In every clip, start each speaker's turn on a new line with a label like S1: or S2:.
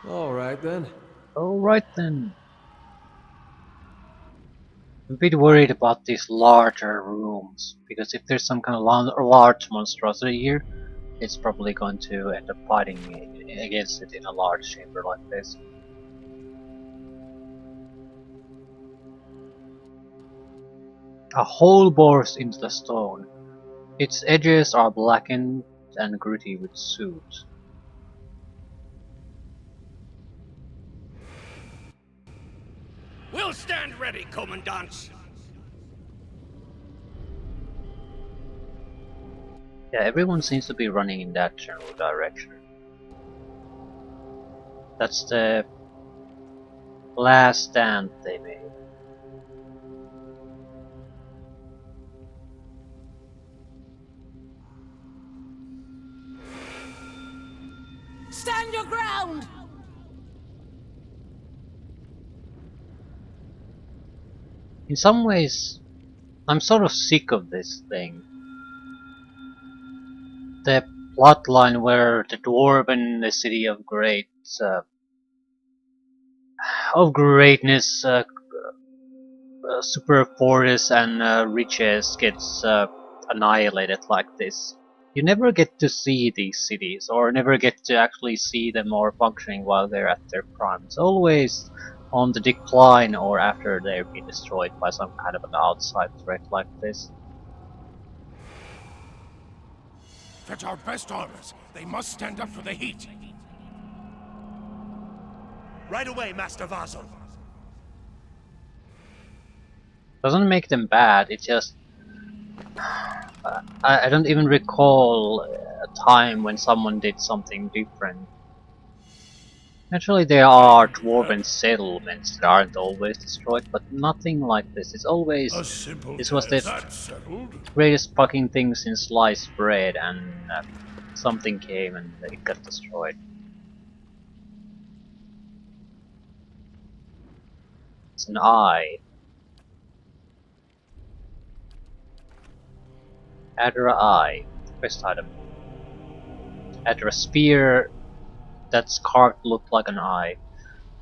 S1: All right then.
S2: Alright then. I'm a bit worried about these larger rooms, because if there's some kind of large monstrosity here, it's probably going to end up fighting against it in a large chamber like this. A hole bores into the stone. Its edges are blackened and gritty with soot.
S3: We'll stand ready, Commandant.
S2: Yeah, everyone seems to be running in that general direction. That's the last stand they made.
S4: Stand your ground!
S2: In some ways, I'm sort of sick of this thing. The plotline where the dwarven the city of greatness, super force and riches gets annihilated like this. You never get to see these cities, or never get to actually see them more functioning while they're at their prime. It's always on the decline or after they've been destroyed by some kind of an outside threat like this.
S3: Fetch our best armors. They must stand up for the heat. Right away, Master Vasil.
S2: Doesn't make them bad, it just... I don't even recall a time when someone did something different. Naturally there are dwarven settlements that aren't always destroyed, but nothing like this. It's always...
S3: A simple
S2: This was the
S3: that settled.
S2: greatest fucking thing since sliced bread, and something came and it got destroyed. It's an eye. Adra eye. Quest item. Adra spear that's carved looked like an eye.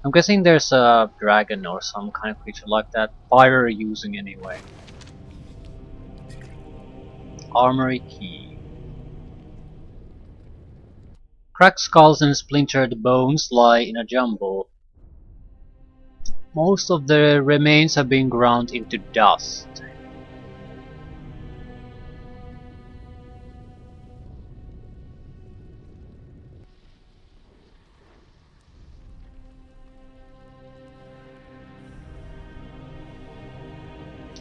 S2: I'm guessing there's a dragon or some kind of creature like that. Fire using anyway. Armory key. Cracked skulls and splintered bones lie in a jumble. Most of the remains have been ground into dust.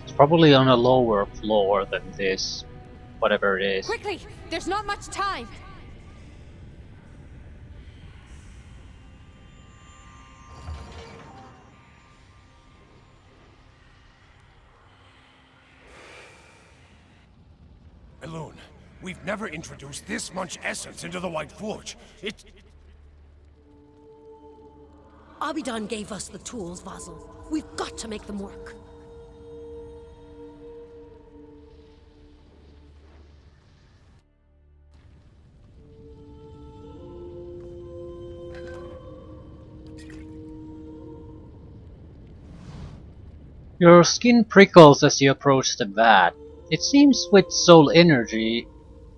S2: It's probably on a lower floor than this, whatever it is.
S4: Quickly! There's not much time!
S3: Alone, we've never introduced this much essence into the White Forge.
S4: Abidan gave us the tools, Vasil. We've got to make them work.
S2: Your skin prickles as you approach the vat. It seems with soul energy.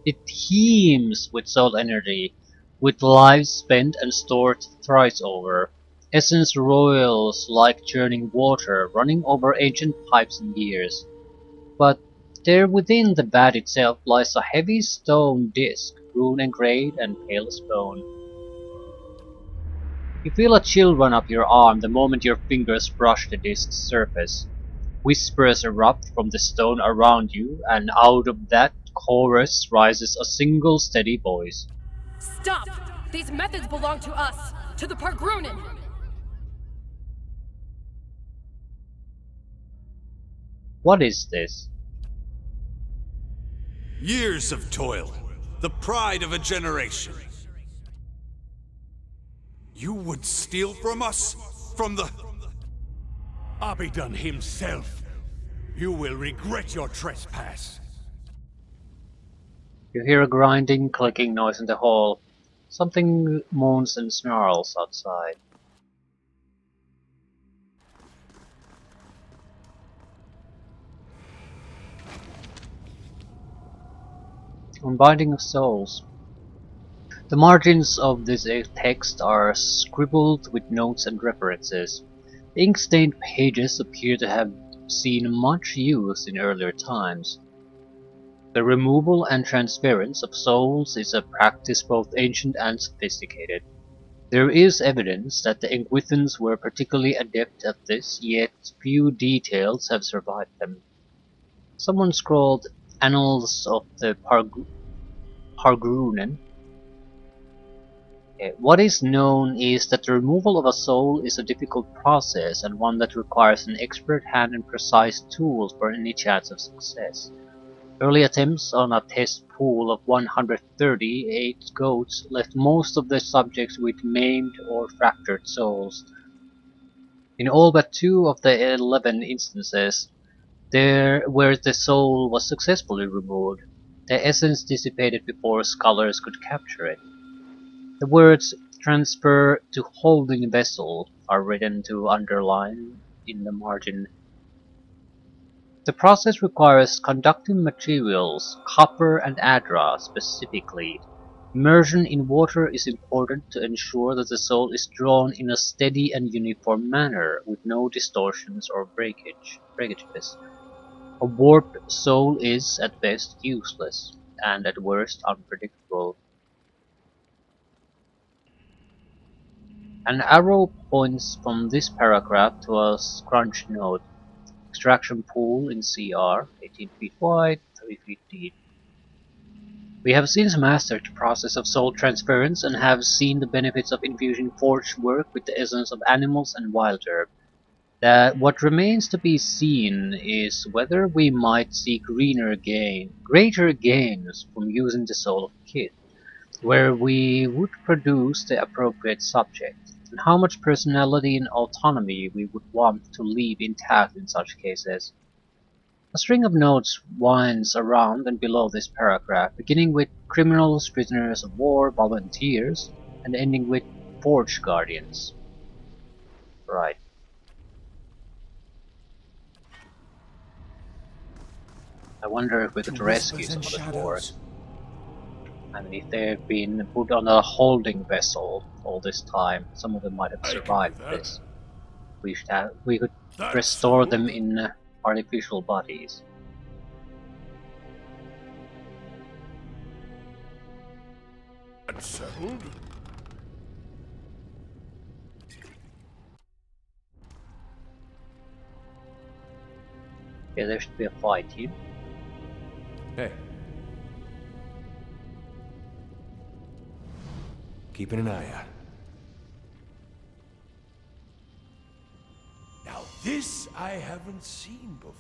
S2: It teems with soul energy, with lives spent and stored thrice over. Essence roils like churning water, running over ancient pipes and gears. But there within the vat itself lies a heavy stone disc, rune engraved and pale as bone. You feel a chill run up your arm the moment your fingers brush the disc's surface. Whispers erupt from the stone around you, and out of that chorus rises a single steady voice.
S4: Stop! These methods belong to us! To the Pargrunin!
S2: What is this?
S5: Years of toil, the pride of a generation. You would steal from us? From the...
S3: Abidan himself. You will regret your trespass.
S2: You hear a grinding, clicking noise in the hall. Something moans and snarls outside. Unbinding of Souls. The margins of this text are scribbled with notes and references. The ink-stained pages appear to have seen much use in earlier times. The removal and transference of souls is a practice both ancient and sophisticated. There is evidence that the Inquisitors were particularly adept at this, yet few details have survived them. Someone scrawled Annals of the Pargrunen. What is known is that the removal of a soul is a difficult process and one that requires an expert hand and precise tools for any chance of success. Early attempts on a test pool of 138 goats left most of the subjects with maimed or fractured souls. In all but 2 of the 11 instances where the soul was successfully removed, the essence dissipated before scholars could capture it. The words "transfer to holding vessel" are written to underline in the margin. The process requires conducting materials, copper and adra specifically. Immersion in water is important to ensure that the soul is drawn in a steady and uniform manner, with no distortions or breakages. A warped soul is, at best, useless, and at worst unpredictable. An arrow points from this paragraph to a scrunch node. Extraction pool in CR, 18 feet wide, 3 feet deep. We have since mastered the process of soul transference and have seen the benefits of infusing forged work with the essence of animals and wild herb. That what remains to be seen is whether we might see greater gains from using the soul of Kith, where we would produce the appropriate subject, and how much personality and autonomy we would want to leave intact in such cases. A string of notes winds around and below this paragraph, beginning with criminals, prisoners of war, volunteers, and ending with forge guardians. Right. I wonder if we
S3: To
S2: could rescue
S3: whispers
S2: some
S3: and
S2: of the
S3: shadows.
S2: dwarves. I mean, if they've been put on a holding vessel all this time, some of them might have
S3: I can do
S2: survived
S3: that.
S2: this. We could
S3: That's
S2: restore them
S3: settled.
S2: in artificial bodies.
S3: That's settled.
S2: Yeah, there should be a fight here.
S1: Hey. Keeping an eye out.
S3: Now this I haven't seen before.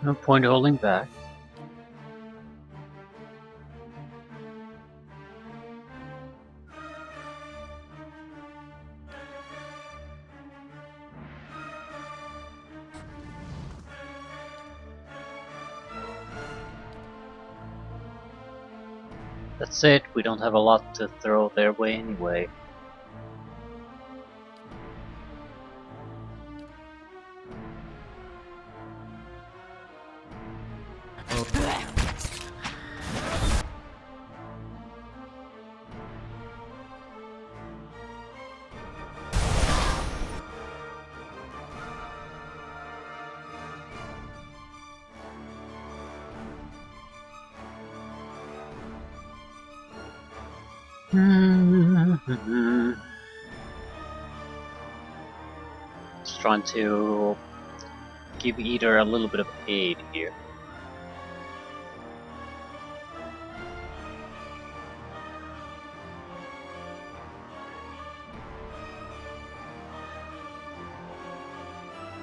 S2: No point holding back. That's it, we don't have a lot to throw their way anyway. Just trying to give Eater a little bit of aid here.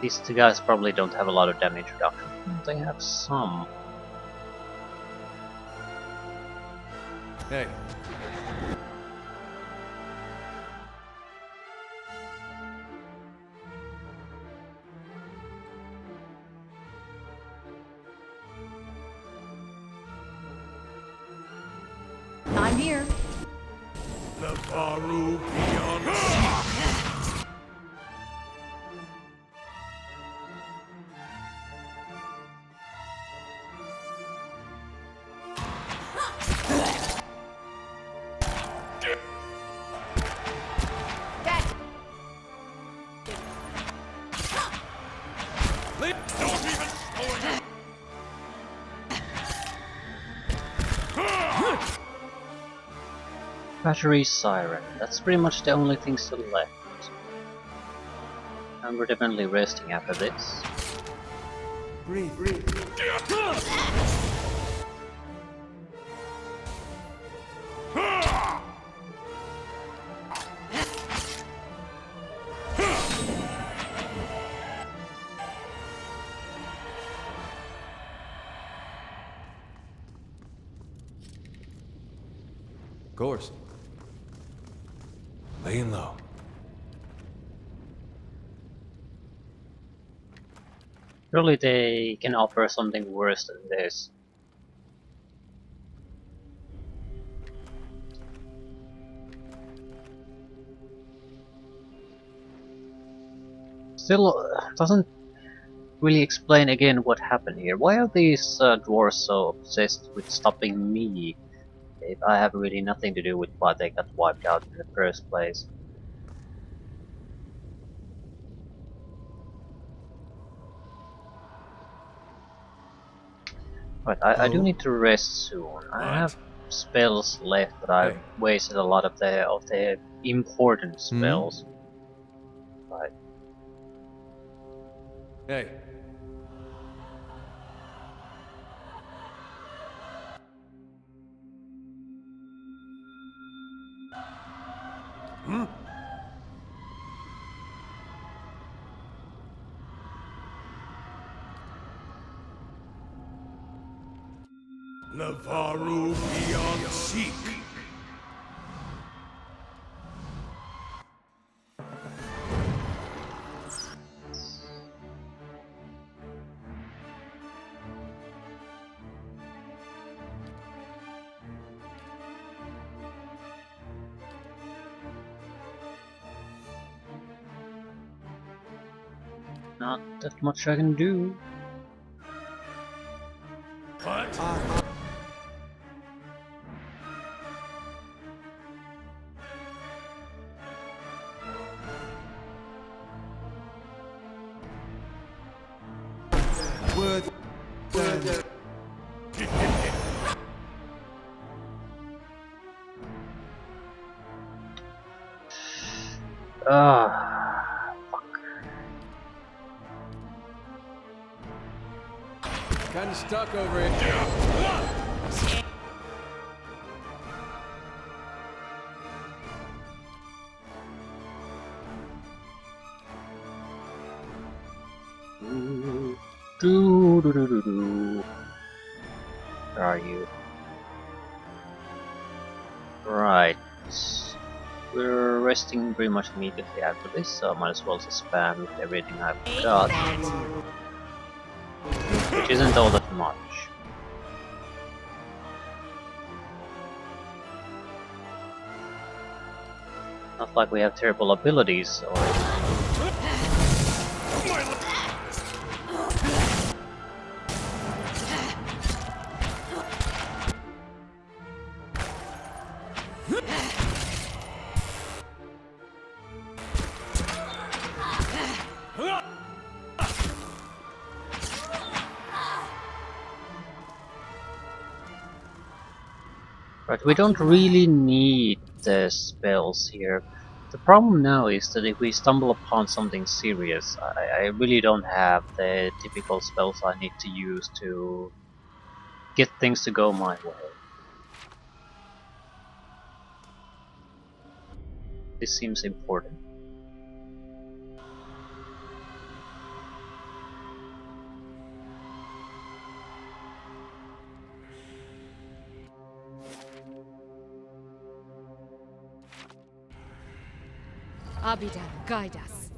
S2: These two guys probably don't have a lot of damage reduction. They have some.
S1: Hey,
S4: I'm here.
S3: The Faru beyond.
S2: Battery Siren. That's pretty much the only thing still left. And we're definitely resting after this.
S1: breathe. Of course. Laying low.
S2: Surely they can offer something worse than this. Still, doesn't really explain again what happened here. Why are these dwarves so obsessed with stopping me if I have really nothing to do with why they got wiped out in the first place? Right, I do need to rest soon. I have spells left, but I've
S1: Hey.
S2: wasted a lot of the important
S1: Hmm?
S2: spells. Right.
S1: Hey.
S3: The Faru beyond seek.
S2: Not that much I can do.
S3: What?
S1: Word.
S2: Ah,
S1: Kinda stuck over it.
S2: do. Where are you? Right. We're resting pretty much immediately after this, so I might as well just spam with everything I've got. Which isn't all that much. Not like we have terrible abilities or... Right, we don't really need the spells here. The problem now is that if we stumble upon something serious, I really don't have the typical spells I need to use to get things to go my way. This seems important.
S6: Abidan, guide us.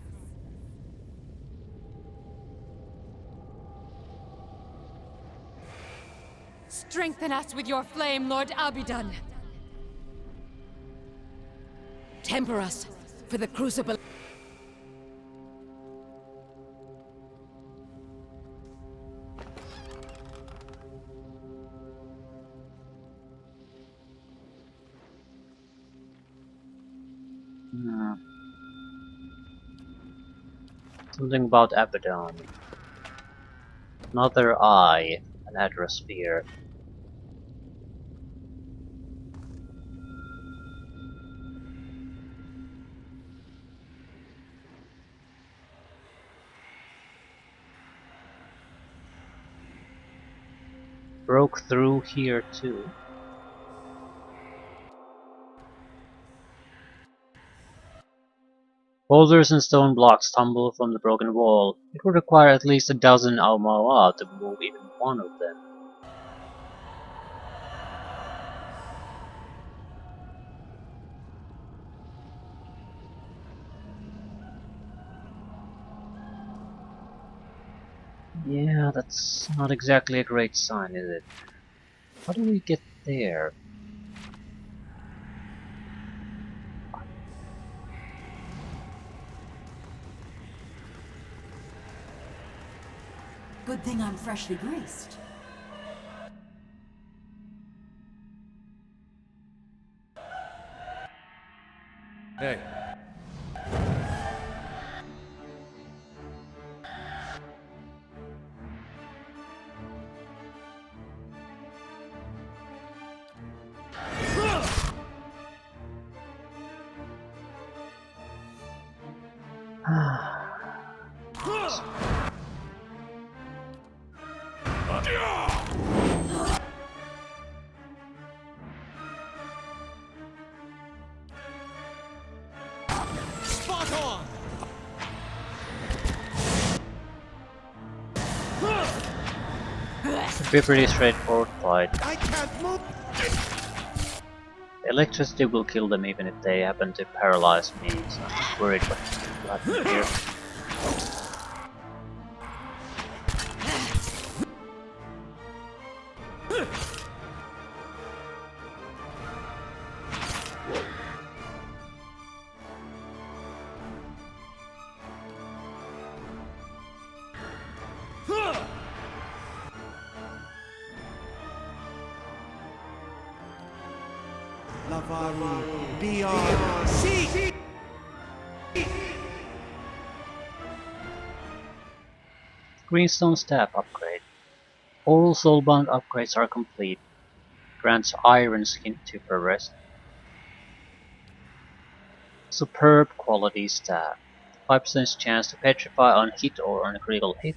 S6: Strengthen us with your flame, Lord Abidan.
S4: Temper us for the crucible.
S2: Hmm. Something about Abaddon. Another eye, an Adrasphere. Broke through here too. Boulders and stone blocks tumble from the broken wall. It would require at least a dozen Aumaua to move even one of them. Yeah, that's not exactly a great sign, is it? How do we get there?
S7: Good thing I'm freshly greased.
S1: Hey.
S5: Spot on!
S2: Should be a pretty straightforward fight.
S5: I can't move!
S2: Electricity will kill them even if they happen to paralyze me, so I'm not worried what will happen here.
S5: Lavaru, beyond, see!
S2: Greenstone Staff upgrade. All soulbound upgrades are complete. Grants Iron Skin to Perez. Superb quality staff. 5% chance to petrify on hit or on critical hit.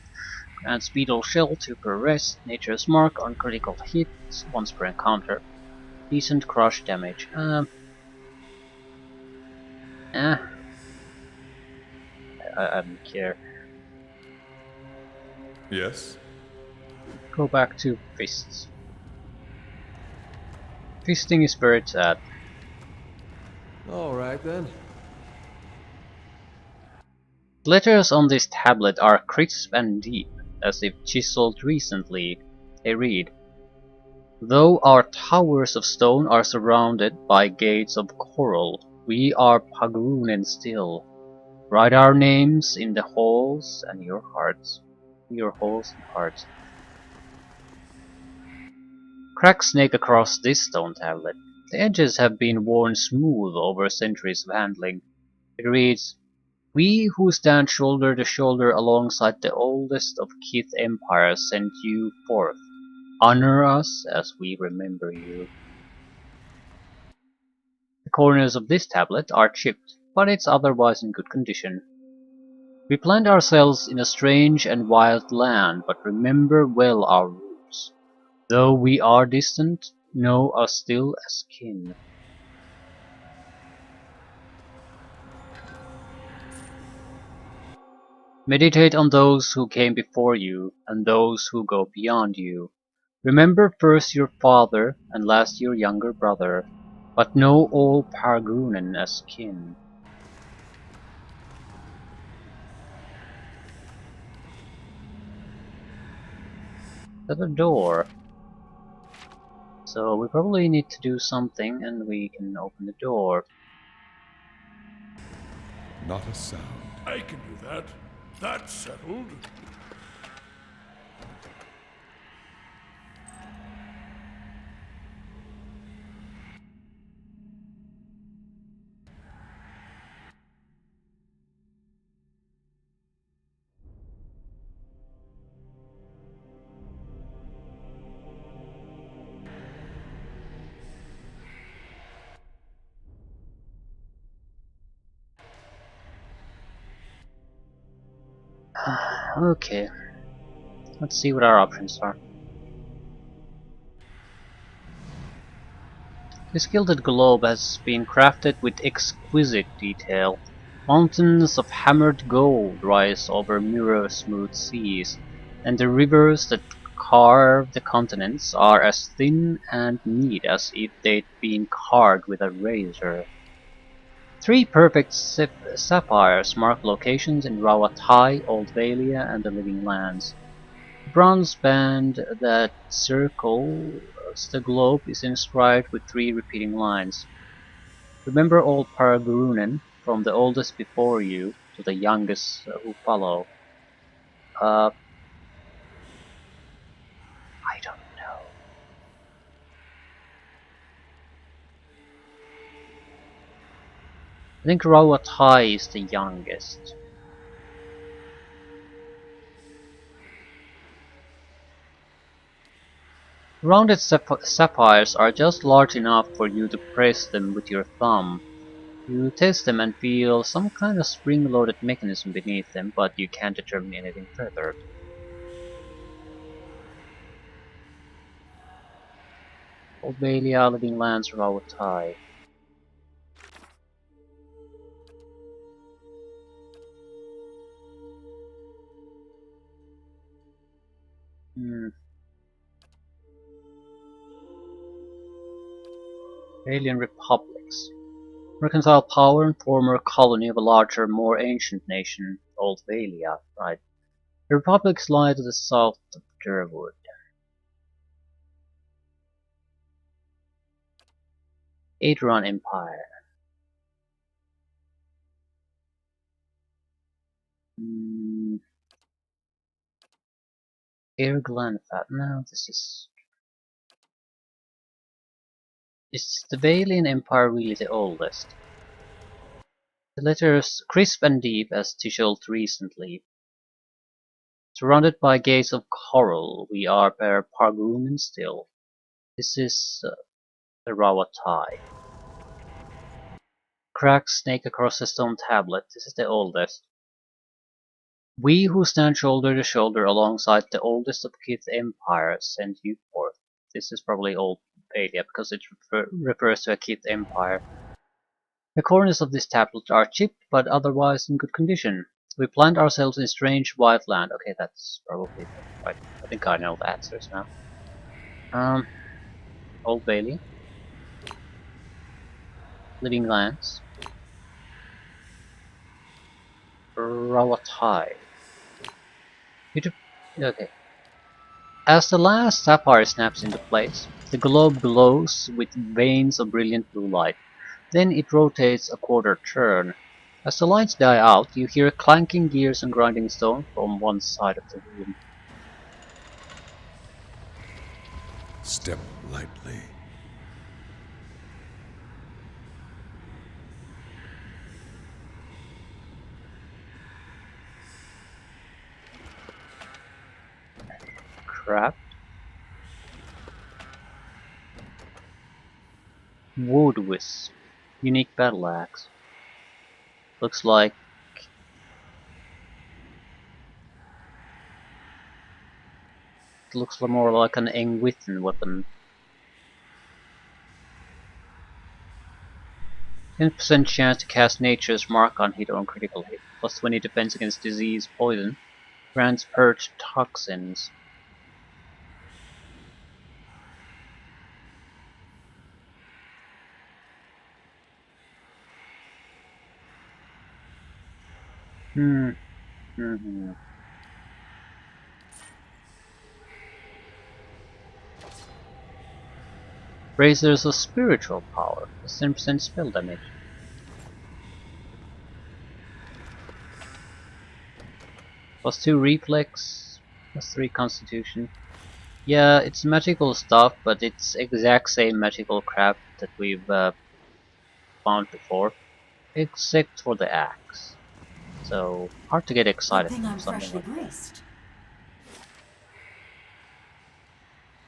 S2: Grants Beetle Shell to Perez. Nature's Mark on critical hits once per encounter. Decent crush damage. I don't care.
S5: Yes?
S2: Go back to fists. Fisting is where it's at.
S1: Alright then.
S2: Letters on this tablet are crisp and deep, as if chiseled recently. They read, "Though our towers of stone are surrounded by gates of coral, we are Pagrunen still. Write our names in the halls and your hearts. Your halls and hearts." Cracks snake across this stone tablet. The edges have been worn smooth over centuries of handling. It reads, "We who stand shoulder to shoulder alongside the oldest of Kith empires send you forth. Honor us as we remember you." The corners of this tablet are chipped, but it's otherwise in good condition. "We plant ourselves in a strange and wild land, but remember well our roots. Though we are distant, know us still as kin." Meditate on those who came before you, and those who go beyond you. Remember first your father, and last your younger brother, but know all Pargrunen as kin. at a door. So we probably need to do something and we can open the door.
S8: Not a sound.
S3: I can do that. That's settled.
S2: Okay, let's see what our options are. This gilded globe has been crafted with exquisite detail. Mountains of hammered gold rise over mirror-smooth seas, and the rivers that carve the continents are as thin and neat as if they'd been carved with a razor. Three perfect sapphires mark locations in Rawatai, Old Valia, and the Living Lands. The bronze band that circles the globe is inscribed with three repeating lines. Remember old Paragurunen, from the oldest before you to the youngest who follow. I don't know. I think Rawatai is the youngest. Rounded sapphires are just large enough for you to press them with your thumb. You test them and feel some kind of spring-loaded mechanism beneath them, but you can't determine anything further. Old Bailey, Living Lands, Rawatai. Alien Republics. Mercantile power and former colony of a larger, more ancient nation, Old Valia, right? The republics lie to the south of Durwood. Adron Empire. Air Glenfat. No, this is... Is the Valian Empire really the oldest? The letters crisp and deep as tissued recently. Surrounded by gates of coral, we are per Pargumen still. This is the Rawatai. Cracks snake across the stone tablet. This is the oldest. We who stand shoulder to shoulder alongside the oldest of Kith empires send you forth. This is probably Old Valia because it refers to a Kith empire. The corners of this tablet are chipped but otherwise in good condition. We plant ourselves in strange white land. Okay, that's probably right. I think I know the answers now. Old Bailey. Living Lands. Rawatai. Okay. As the last sapphire snaps into place, the globe glows with veins of brilliant blue light. Then it rotates a quarter turn. As the lights die out, you hear clanking gears and grinding stone from one side of the room.
S8: Step lightly.
S2: Crap. Wood Wisp. Unique battle axe. Looks like... It looks more like an Engwithen weapon. 10% chance to cast Nature's Mark on hit on critical hit. Plus 20 defense against disease, poison. Grants purge toxins. Raises a spiritual power, does 10% spell damage. +2 reflex, +3 constitution. Yeah, it's magical stuff, but it's exact same magical crap that we've found before, except for the axe. So, hard to get
S7: Good
S2: excited
S7: thing
S2: from
S7: I'm
S2: something
S7: freshly
S2: like that.
S7: graced.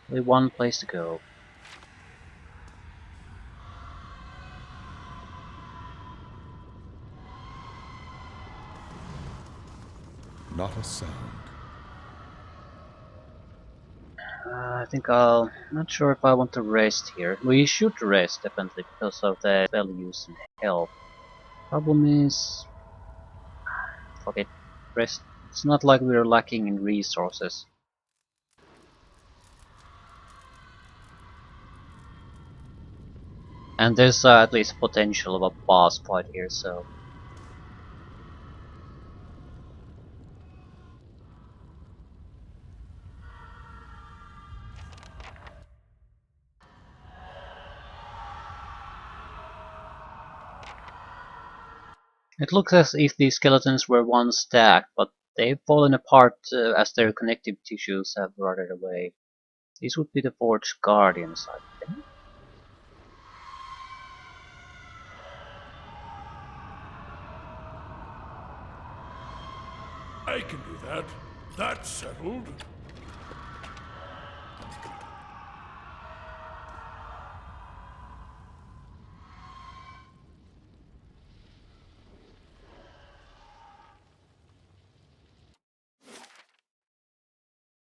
S2: Only one place to go.
S8: Not a sound.
S2: I think not sure if I want to rest here. We should rest, definitely, because of the spell use and health. Problem is, fuck it, rest. It's not like we're lacking in resources. And there's at least potential of a boss fight here, so... It looks as if these skeletons were once stacked, but they've fallen apart as their connective tissues have rotted away. These would be the Forge Guardians, I think.
S3: I can do that. That's settled.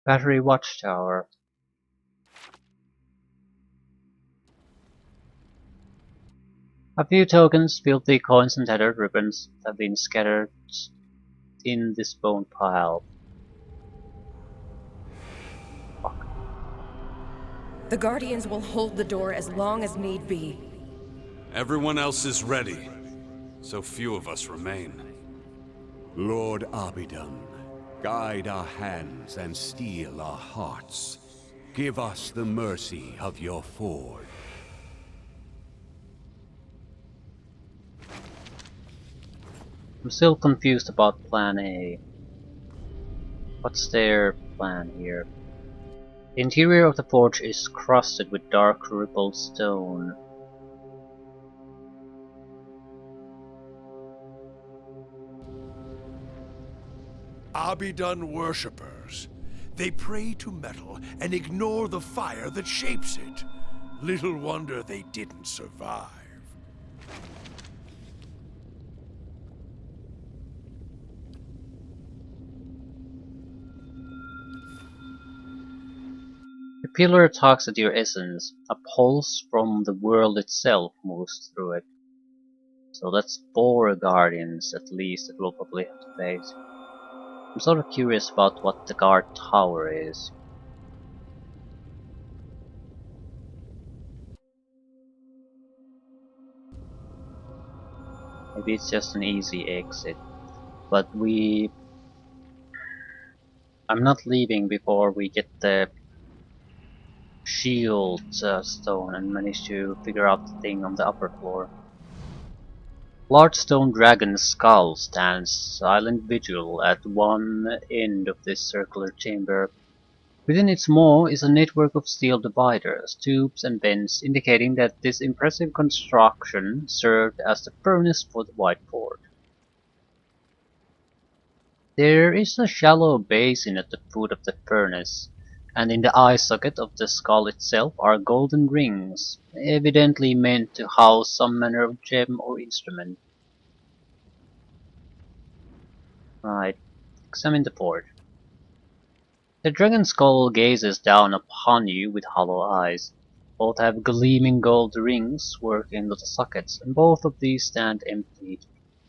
S2: Battery Watchtower. A few tokens, filthy coins and tattered ribbons have been scattered in this bone pile.
S9: The Guardians will hold the door as long as need be.
S5: Everyone else is ready. So few of us remain.
S10: Lord Abidan, guide our hands and steel our hearts. Give us the mercy of your forge.
S2: I'm still confused about Plan A. What's their plan here? The interior of the forge is crusted with dark rippled stone.
S3: Abidan worshippers. They pray to metal and ignore the fire that shapes it. Little wonder they didn't survive.
S2: The pillar tugs at your essence. A pulse from the world itself moves through it. So that's 4 guardians at least that we'll probably have to face. I'm sort of curious about what the guard tower is. Maybe it's just an easy exit. But I'm not leaving before we get the shield stone and manage to figure out the thing on the upper floor. Large stone dragon's skull stands silent vigil at one end of this circular chamber. Within its maw is a network of steel dividers, tubes and vents, indicating that this impressive construction served as the furnace for the White Forge. There is a shallow basin at the foot of the furnace, and in the eye socket of the skull itself are golden rings, evidently meant to house some manner of gem or instrument. Right, examine the forge. The dragon skull gazes down upon you with hollow eyes. Both have gleaming gold rings worked into the sockets, and both of these stand empty.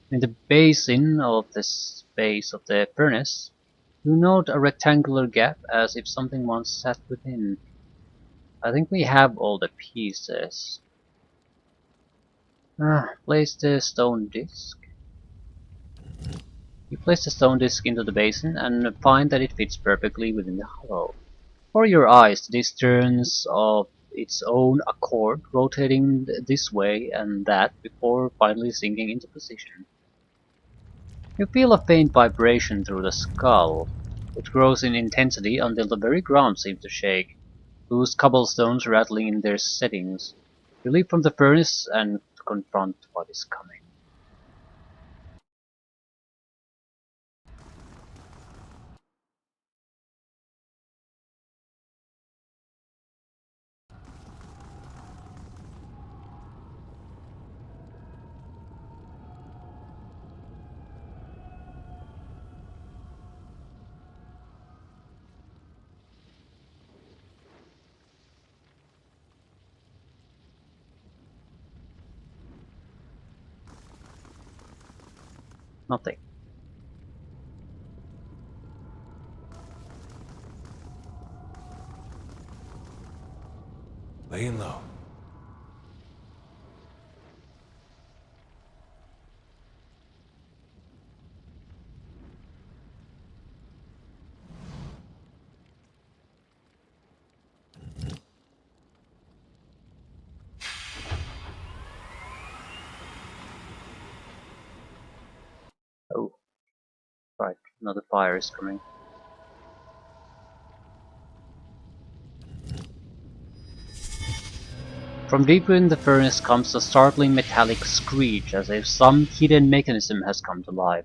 S2: In the basin of the base of the furnace, you note a rectangular gap as if something once sat within. I think we have all the pieces. Place the stone disc. You place the stone disc into the basin and find that it fits perfectly within the hollow. For your eyes, the distance of its own accord, rotating this way and that before finally sinking into position. You feel a faint vibration through the skull. It grows in intensity until the very ground seems to shake, loose cobblestones rattling in their settings. You leap from the furnace and confront what is coming. Nothing.
S1: Laying low.
S2: Oh, right, another fire is coming. From deep within the furnace comes a startling metallic screech, as if some hidden mechanism has come to life.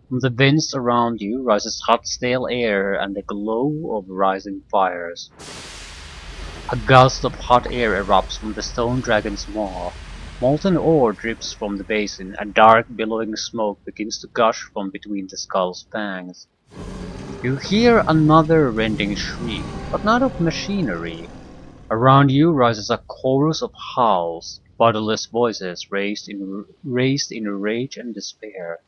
S2: From the vents around you rises hot stale air and the glow of rising fires. A gust of hot air erupts from the stone dragon's maw. Molten ore drips from the basin, and dark billowing smoke begins to gush from between the skull's fangs. You hear another rending shriek, but not of machinery. Around you rises a chorus of howls, bodiless voices raised in rage and despair.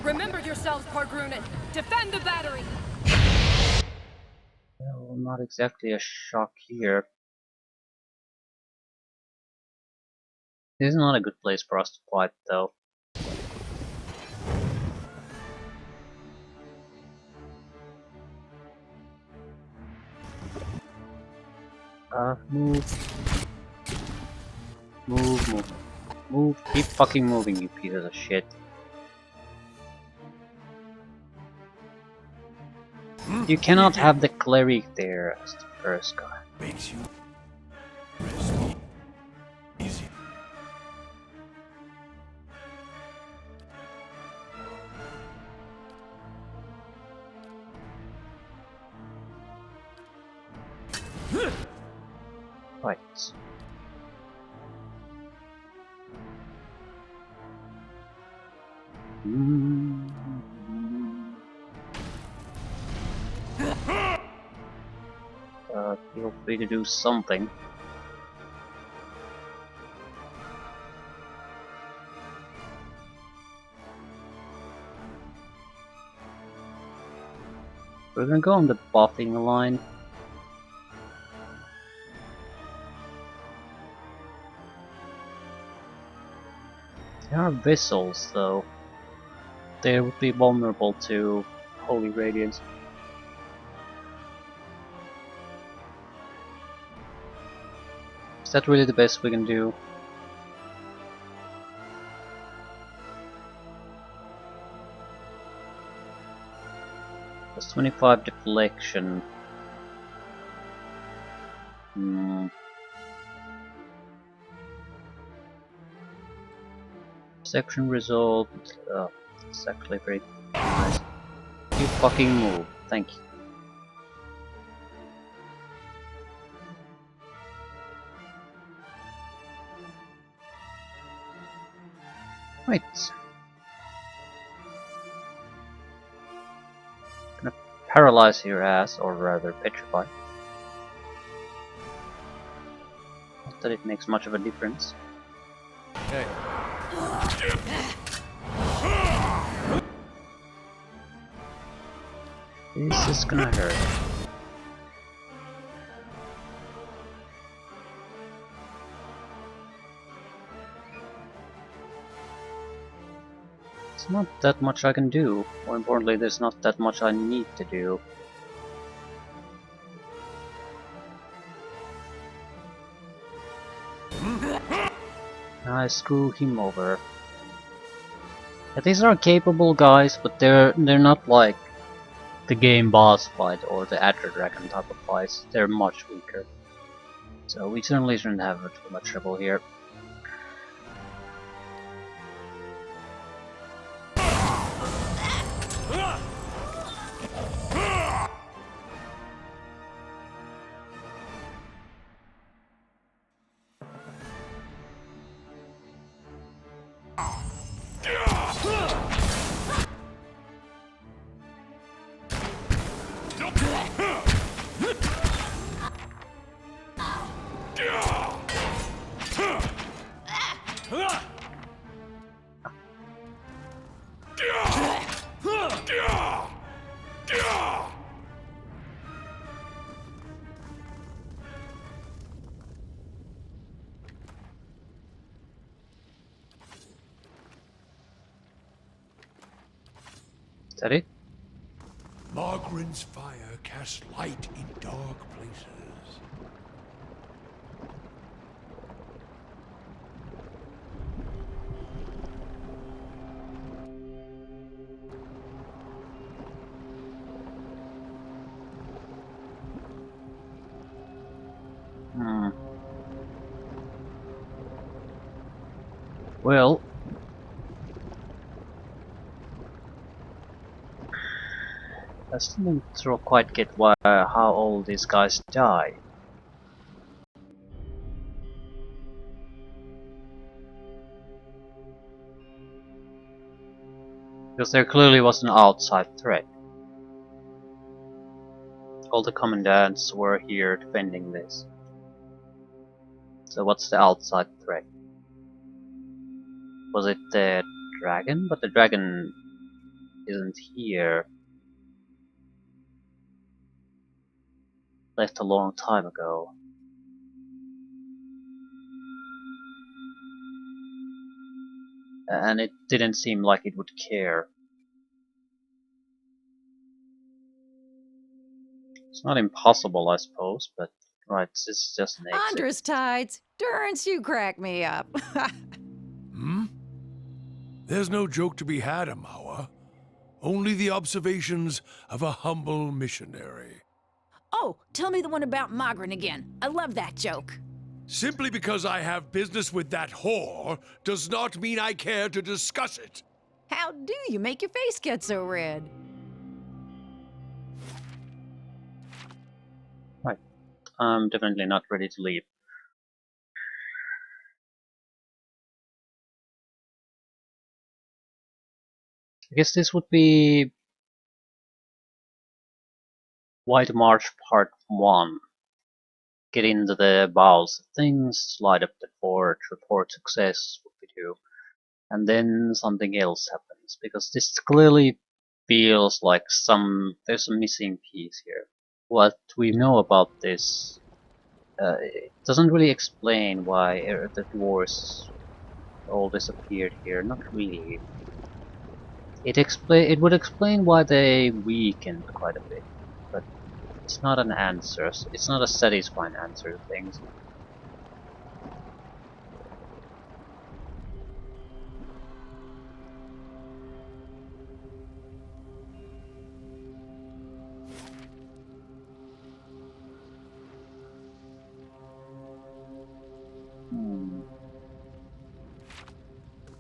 S9: Remember yourselves, Pargrunen! Defend the battery!
S2: Well, not exactly a shock here. This is not a good place for us to fight, though. Move. Move, move. Move. Keep fucking moving, you pieces of shit. You cannot have the cleric there as the first guy.
S3: Makes you rest easy.
S2: Right. Feel free to do something. We're gonna go on the buffing line. There are vessels, though. They would be vulnerable to holy radiance. Is that really the best we can do? Plus 25 deflection. Section result. It's actually very nice. You fucking move. Thank you. Right. Gonna paralyze your ass, or rather petrify. Not that it makes much of a difference.
S1: Hey.
S2: This is gonna hurt. There's not that much I can do. More importantly, there's not that much I need to do. I screw him over. Yeah, these are capable guys, but they're not like the game boss fight or the Adder Dragon type of fights. They're much weaker. So we certainly shouldn't have too much trouble here. Is that it?
S3: Margren's fire casts light in dark places.
S2: Well, I still don't quite get how all these guys die. Because there clearly was an outside threat. All the commandants were here defending this. So what's the outside threat? Was it the dragon? But the dragon isn't here. Left a long time ago. And it didn't seem like it would care. It's not impossible, I suppose, but right, it's just an exit.
S11: Andrus Tides, Durance, you crack me up.
S3: There's no joke to be had, Amawa. Only the observations of a humble missionary.
S11: Oh, tell me the one about Margren again. I love that joke.
S3: Simply because I have business with that whore does not mean I care to discuss it.
S11: How do you make your face get so red?
S2: Right. I'm definitely not ready to leave. I guess this would be White March Part 1. Get into the bowels of things, light up the fort, report success, what we do. And then something else happens, because this clearly feels like there's a missing piece here. What we know about this, it doesn't really explain why the dwarves all disappeared here, not really. It would explain why they weakened quite a bit, but it's not an answer. It's not a satisfying answer to things.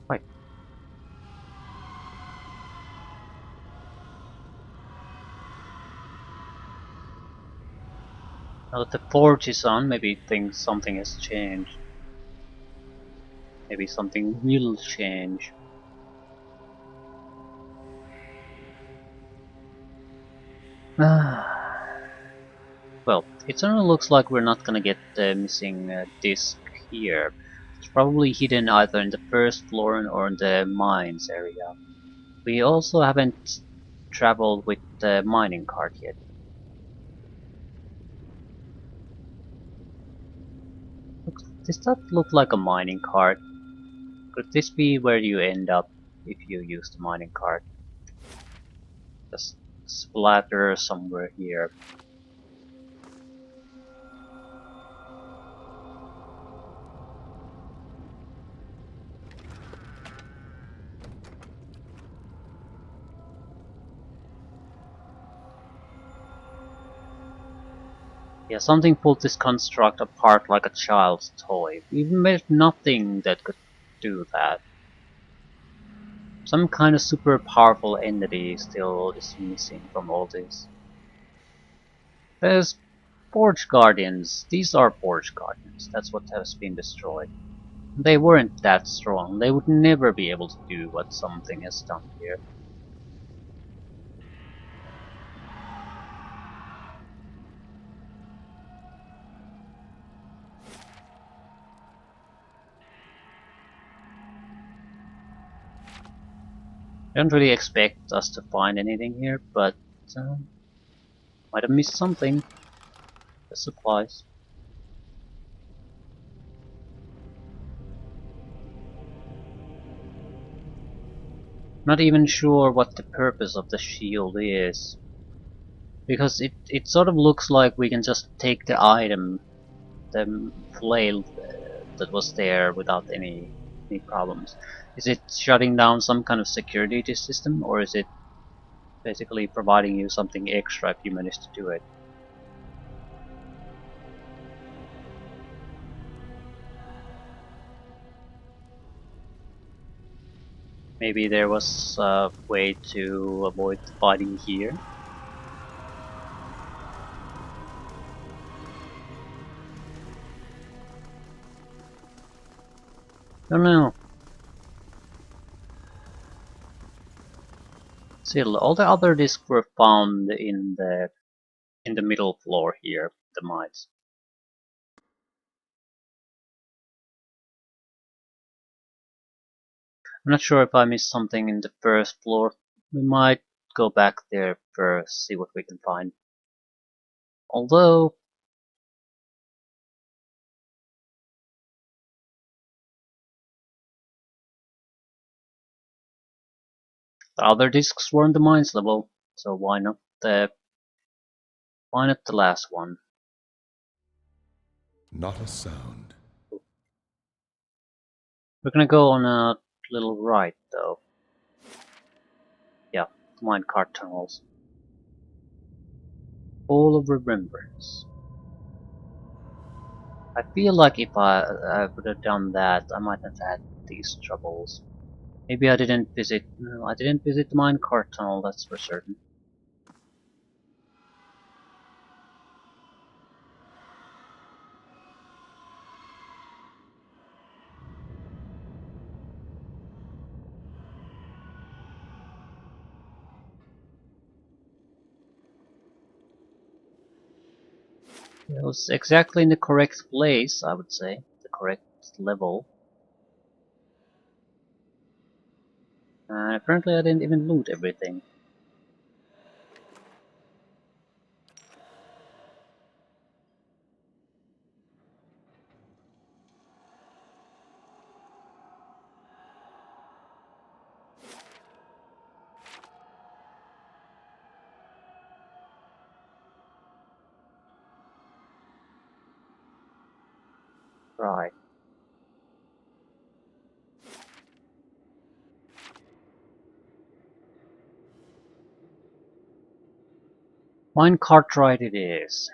S2: Right. Now that the forge is on, maybe something has changed. Maybe something will change. Well, it certainly looks like we're not gonna get the missing disc here. It's probably hidden either in the first floor or in the mines area. We also haven't traveled with the mining cart yet. Does that look like a mining cart? Could this be where you end up if you use the mining cart. Just splatter somewhere here. Yeah, something pulled this construct apart like a child's toy. We made nothing that could do that. Some kind of super powerful entity still is missing from all this. There's Forge Guardians. These are Forge Guardians. That's what has been destroyed. They weren't that strong. They would never be able to do what something has done here. I don't really expect us to find anything here, but might have missed something. The supplies. Not even sure what the purpose of the shield is. Because it sort of looks like we can just take the item, the flail that was there without any problems. Is it shutting down some kind of security system, or is it basically providing you something extra if you manage to do it? Maybe there was a way to avoid fighting here. Don't know. Still, all the other discs were found in the middle floor here, the mines. I'm not sure if I missed something in the first floor. We might go back there first, see what we can find. Although the other discs were on the mines level, so why not the last one?
S8: Not a sound.
S2: We're gonna go on a little right though. Yeah, minecart tunnels. Full of remembrance. I feel like if I would have done that, I might have had these troubles. Maybe I didn't visit. No, I didn't visit the minecart tunnel. That's for certain. It was exactly in the correct place, I would say. The correct level. Apparently I didn't even loot everything. Right. Minecart ride it is.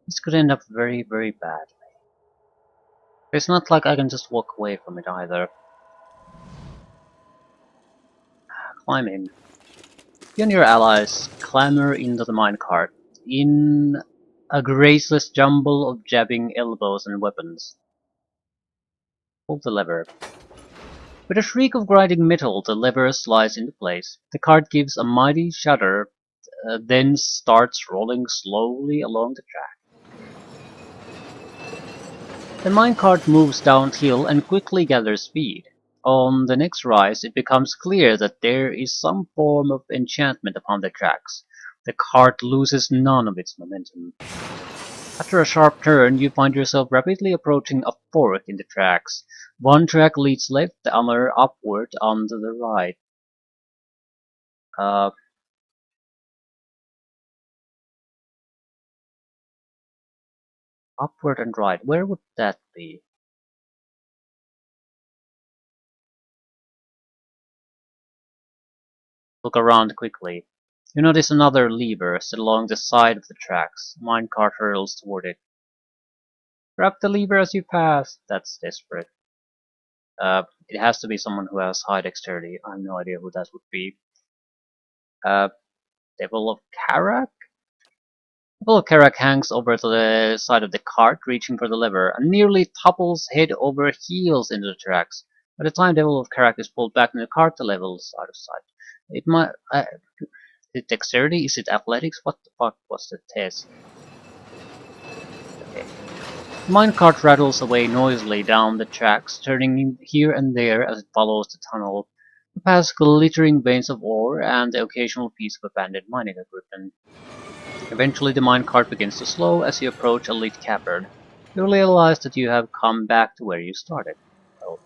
S2: This could end up very, very badly. It's not like I can just walk away from it either. Climb in. You and your allies clamber into the minecart in a graceless jumble of jabbing elbows and weapons. Pull the lever. With a shriek of grinding metal, the lever slides into place. The cart gives a mighty shudder, then starts rolling slowly along the track. The minecart moves downhill and quickly gathers speed. On the next rise, it becomes clear that there is some form of enchantment upon the tracks. The cart loses none of its momentum. After a sharp turn, you find yourself rapidly approaching a fork in the tracks. One track leads left, the other upward on to the right. Upward and right. Where would that be? Look around quickly. You notice another lever set along the side of the tracks. A minecart hurtles toward it. Grab the lever as you pass. That's desperate. It has to be someone who has high dexterity. I have no idea who that would be. Uh, Devil of Karak? Devil of Karak hangs over to the side of the cart, reaching for the lever, and nearly topples head over heels into the tracks. By the time Devil of Karak is pulled back in the cart, the level is out of sight. It might. Is it dexterity? Is it athletics? What the fuck was the test? Okay. The minecart rattles away noisily down the tracks, turning here and there as it follows the tunnel. You pass glittering veins of ore and the occasional piece of abandoned mining equipment. Eventually the minecart begins to slow as you approach a lit cavern. You realize that you have come back to where you started. Well,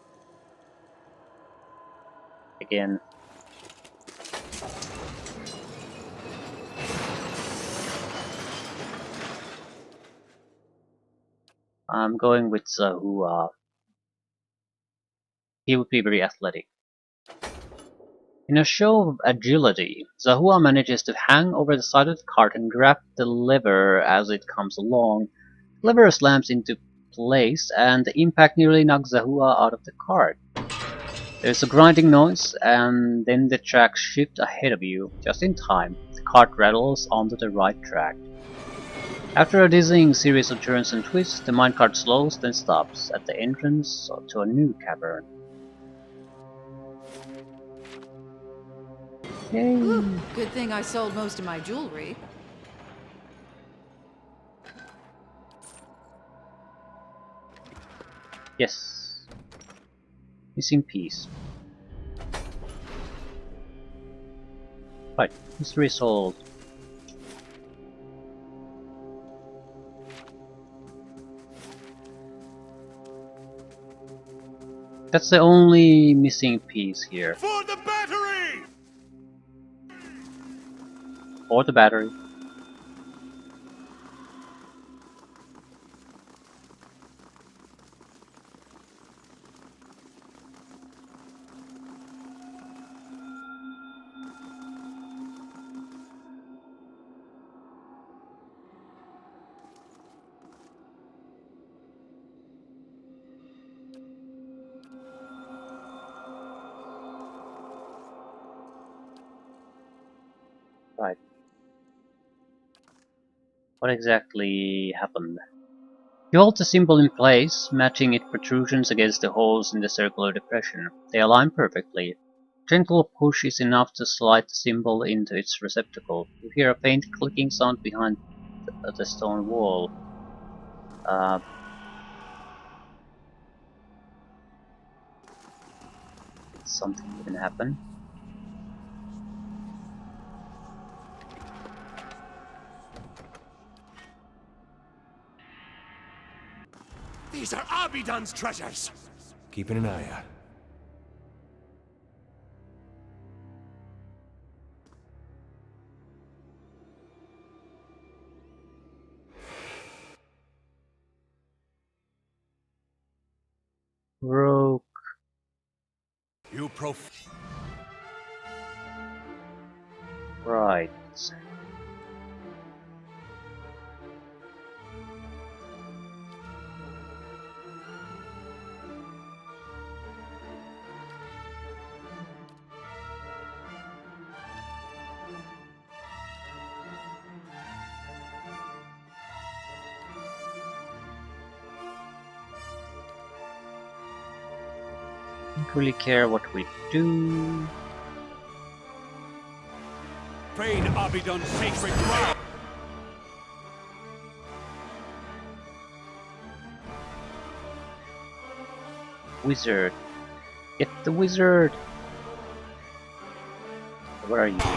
S2: again. I'm going with Zahua. He would be very athletic. In a show of agility, Zahua manages to hang over the side of the cart and grab the lever as it comes along. The lever slams into place and the impact nearly knocks Zahua out of the cart. There's a grinding noise and then the tracks shift ahead of you. Just in time, the cart rattles onto the right track. After a dizzying series of turns and twists, the minecart slows then stops at the entrance to a new cavern. Yay!
S11: Ooh, good thing I sold most of my jewelry.
S2: Yes. Missing piece. Right, mystery solved. That's the only missing piece here.
S3: For the battery!
S2: Or the battery. Right. What exactly happened? You hold the symbol in place, matching its protrusions against the holes in the circular depression. They align perfectly. Gentle push is enough to slide the symbol into its receptacle. You hear a faint clicking sound behind the stone wall. Something didn't happen.
S3: These are Abidan's treasures!
S1: Keeping an eye out.
S2: Broke.
S3: You
S2: Right. Don't really care what we do.
S10: Train Abidan's sacred ground.
S2: Wizard. Get the wizard! What are you doing?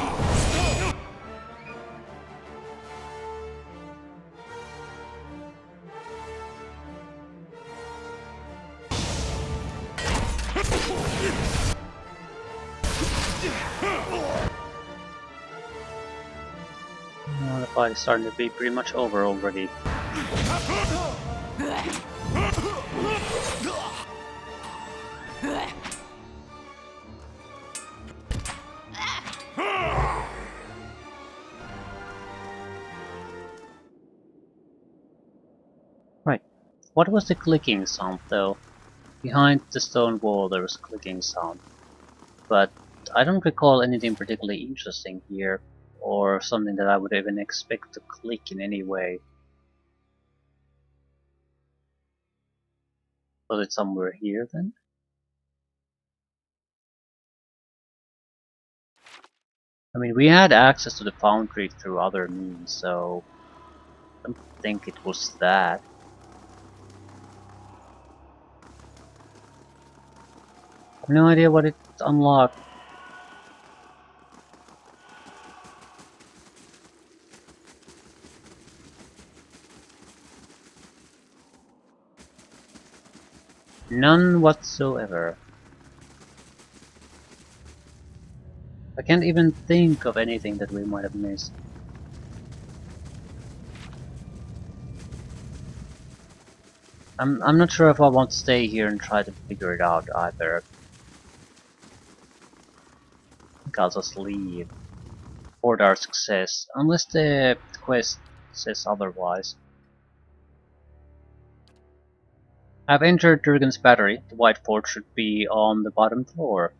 S2: Well, the fight is starting to be pretty much over already. Right. What was the clicking sound though? Behind the stone wall there was a clicking sound. But I don't recall anything particularly interesting here, or something that I would even expect to click in any way. Was it somewhere here then? I mean, we had access to the foundry through other means, so I don't think it was that. I have no idea what it unlocked. None whatsoever. I can't even think of anything that we might have missed. I'm not sure if I want to stay here and try to figure it out either. I think I'll just leave. Report our success, unless the quest says otherwise. I've entered Durgan's battery. The white port should be on the bottom floor.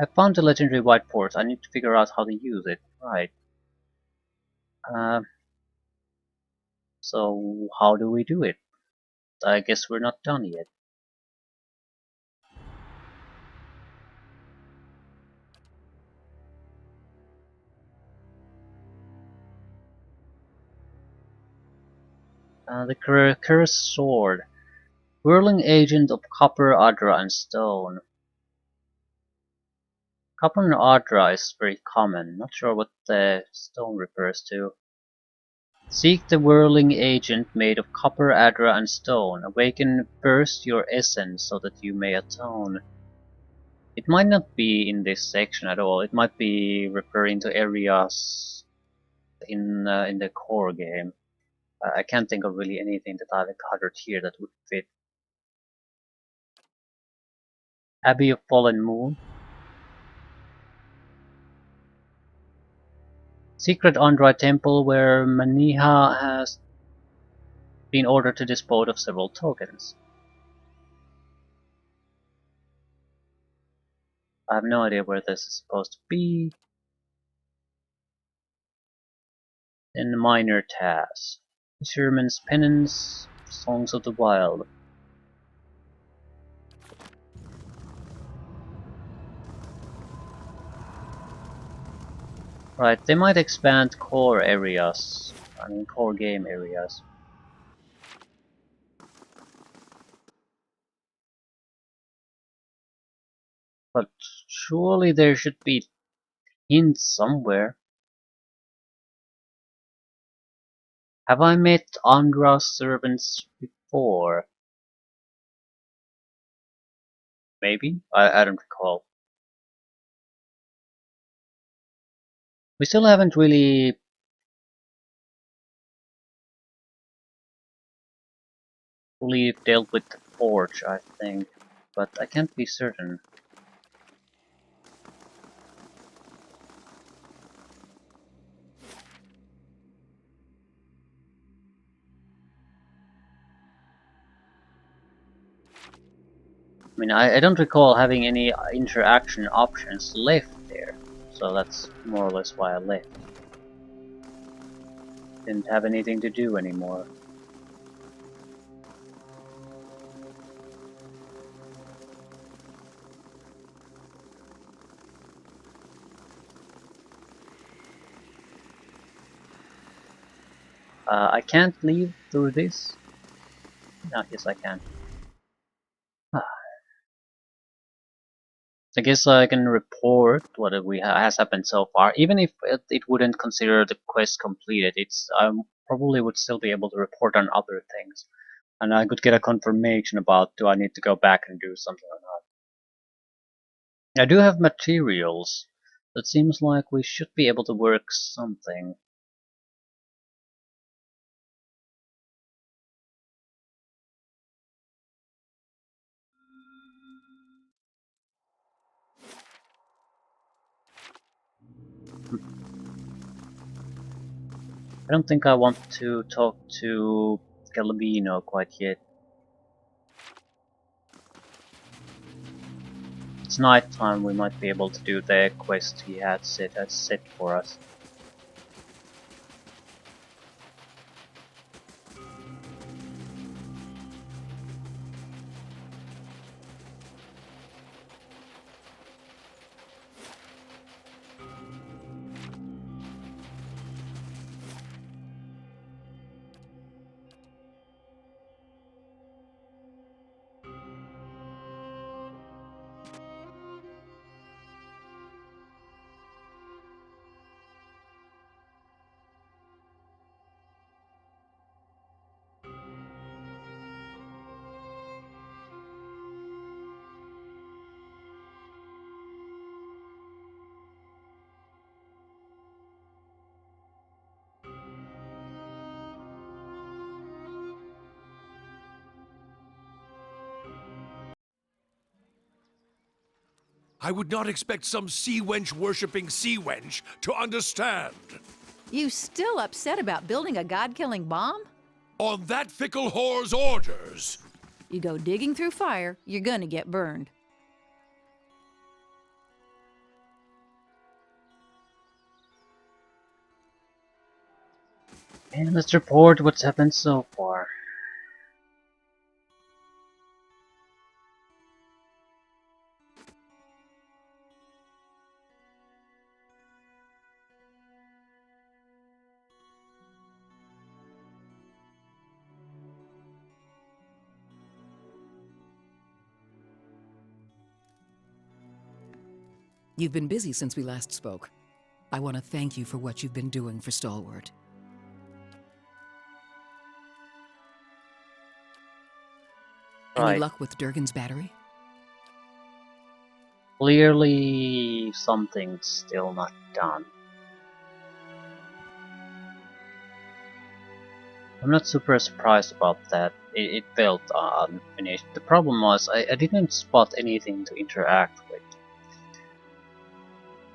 S2: I found the legendary white port. I need to figure out how to use it. Right. So how do we do it? I guess we're not done yet. The cursed sword. Whirling agent of copper, adra, and stone. Copper and adra is very common. Not sure what the stone refers to. Seek the whirling agent made of copper, adra, and stone. Awaken first your essence so that you may atone. It might not be in this section at all. It might be referring to areas in the core game. I can't think of really anything that I've encountered here that would fit. Abbey of Fallen Moon. Secret Android Temple where Maniha has been ordered to dispose of several tokens. I have no idea where this is supposed to be. Then minor tasks. Fisherman's Penance, Songs of the Wild. Right, they might expand core areas. I mean core game areas. But surely there should be hints somewhere. Have I met Andra's servants before? Maybe? I don't recall. We still haven't really fully dealt with the forge, I think, but I can't be certain. I mean, I don't recall having any interaction options left there, so that's more or less why I left. Didn't have anything to do anymore. I can't leave through this? No, yes I can. I guess I can report what has happened so far, even if it wouldn't consider the quest completed. I probably would still be able to report on other things, and I could get a confirmation about do I need to go back and do something or not. I do have materials. It seems like we should be able to work something. I don't think I want to talk to Galabino quite yet. It's night time, we might be able to do the quest he had set for us.
S3: I would not expect some sea wench worshipping sea wench to understand.
S11: You still upset about building a god-killing bomb?
S3: On that fickle whore's orders.
S11: You go digging through fire, you're gonna get burned.
S2: And let's report what's happened so far.
S12: You've been busy since we last spoke. I want to thank you for what you've been doing for Stalwart.
S2: Right.
S12: Any luck with Durgan's battery?
S2: Clearly, something's still not done. I'm not super surprised about that. It felt unfinished. The problem was I didn't spot anything to interact with.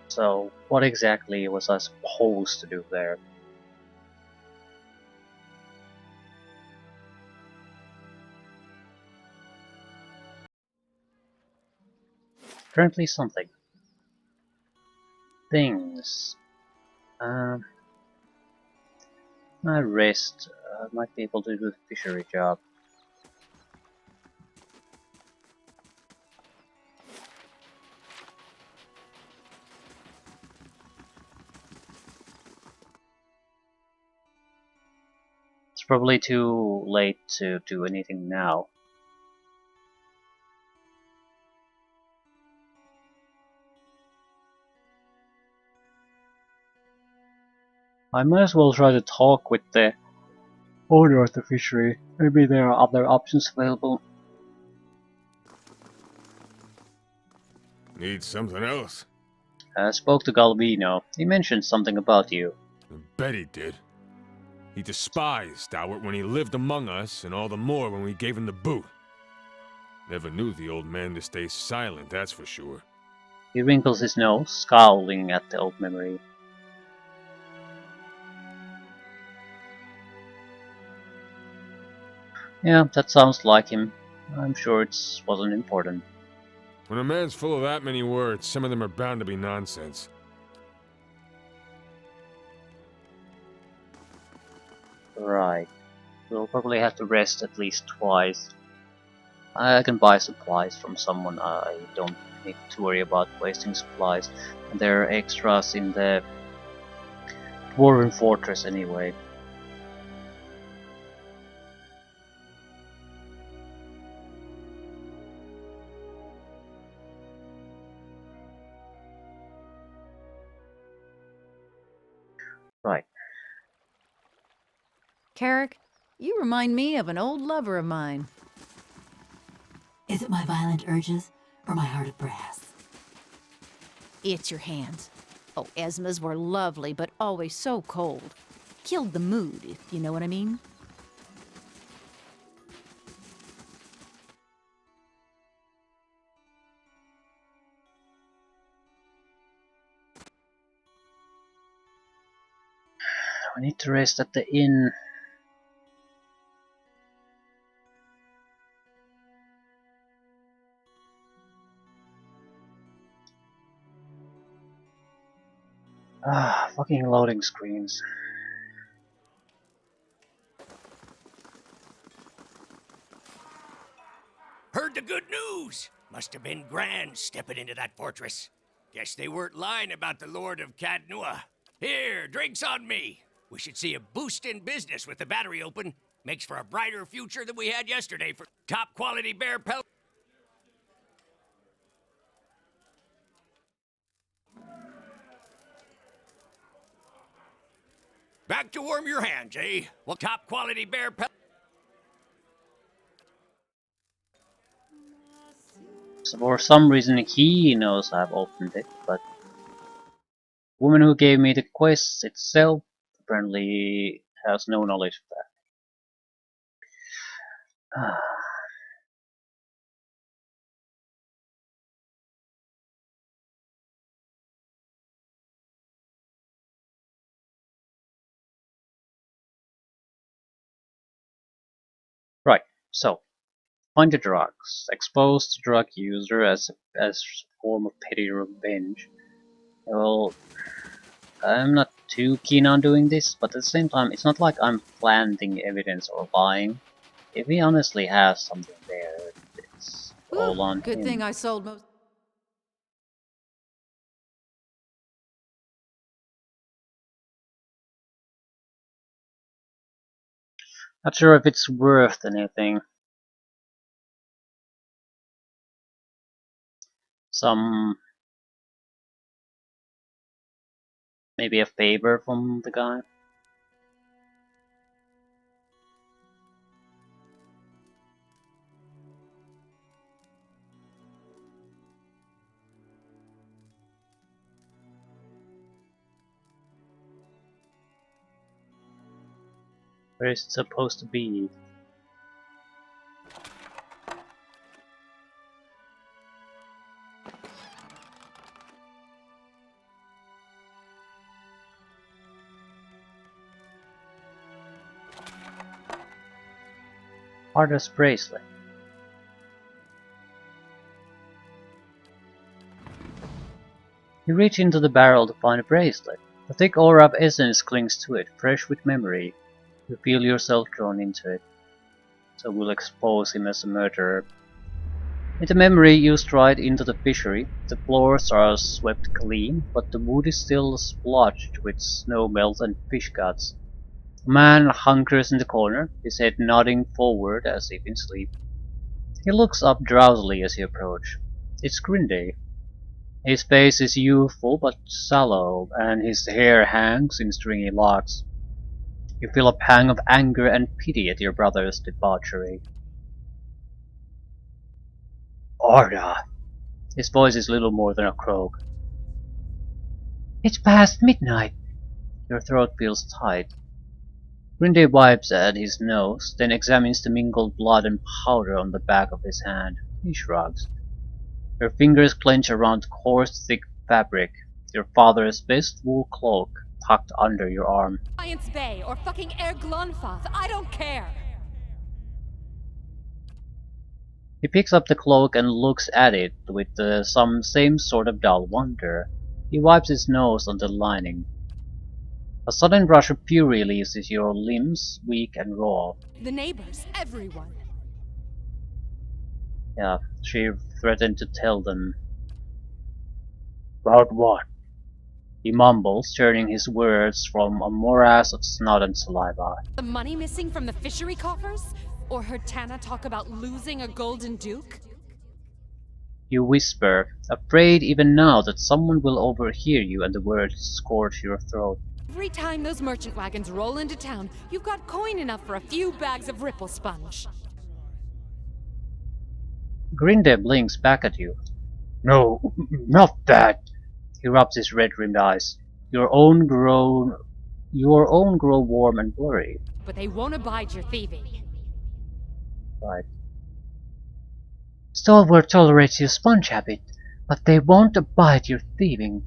S2: So what exactly was I supposed to do there? Apparently something. Things. My rest. I might be able to do the fishery job. It's probably too late to do anything now. I might as well try to talk with the owner of the fishery. Maybe there are other options available.
S1: Need something else?
S2: I spoke to Galvino. He mentioned something about you.
S1: I bet he did. He despised Stalwart when he lived among us, and all the more when we gave him the boot. Never knew the old man to stay silent, that's for sure.
S2: He wrinkles his nose, scowling at the old memory. Yeah, that sounds like him. I'm sure it wasn't important.
S1: When a man's full of that many words, some of them are bound to be nonsense.
S2: Right. We'll probably have to rest at least twice. I can buy supplies from someone. I don't need to worry about wasting supplies. And there are extras in the Dwarven Fortress anyway. Right.
S11: Carrick, you remind me of an old lover of mine.
S7: Is it my violent urges or my heart of brass?
S11: It's your hands. Oh, Esma's were lovely, but always so cold. Killed the mood, if you know what I mean.
S2: We need to rest at the inn. Ah, fucking loading screens.
S13: Heard the good news. Must have been grand stepping into that fortress. Guess they weren't lying about the Lord of Cadnua. Here, drinks on me. We should see a boost in business with the battery open. Makes for a brighter future than we had yesterday for top quality bear pellet. Back to warm your hands, eh? Well, top quality bear pellet.
S2: So for some reason he knows I've opened it, but the woman who gave me the quest itself apparently has no knowledge of that. Ah. Right, so find the drugs. Expose the drug user as a form of petty revenge. Well, I'm not too keen on doing this, but at the same time, it's not like I'm planting evidence or lying. If he honestly has something there, it's all on
S11: Good
S2: him.
S11: thing I sold most.
S2: Not sure if it's worth anything. Maybe a favor from the guy. Where is it supposed to be? Artist bracelet. You reach into the barrel to find a bracelet. A thick aura of essence clings to it, fresh with memory. You feel yourself drawn into it. So we'll expose him as a murderer. With the memory, you stride into the fishery. The floors are swept clean, but the wood is still splotched with snow melt and fish guts. A man hunkers in the corner, his head nodding forward as if in sleep. He looks up drowsily as you approach. It's Grinday. His face is youthful but sallow, and his hair hangs in stringy locks. You feel a pang of anger and pity at your brother's debauchery. Arda! His voice is little more than a croak. It's past midnight. Your throat feels tight. Grinday wipes at his nose, then examines the mingled blood and powder on the back of his hand. He shrugs. Your fingers clench around coarse, thick fabric. Your father's best wool cloak tucked under your arm.
S6: Science Bay or fucking Air Glunfath, I don't care!
S2: He picks up the cloak and looks at it with some same sort of dull wonder. He wipes his nose on the lining. A sudden rush of fury leaves your limbs weak and raw.
S6: The neighbors, everyone.
S2: Yeah, she threatened to tell them. About what? He mumbles, turning his words from a morass of snot and saliva.
S6: The money missing from the fishery coffers? Or heard Tana talk about losing a golden duke?
S2: You whisper, afraid even now that someone will overhear you and the words scorch your throat.
S6: Every time those merchant wagons roll into town, you've got coin enough for a few bags of ripple sponge.
S2: Grinde blinks back at you. No, not that. He rubs his red-rimmed eyes. Your own grow warm and blurry.
S6: But they won't abide your thieving.
S2: Right. Stalwart tolerates your sponge habit, but they won't abide your thieving.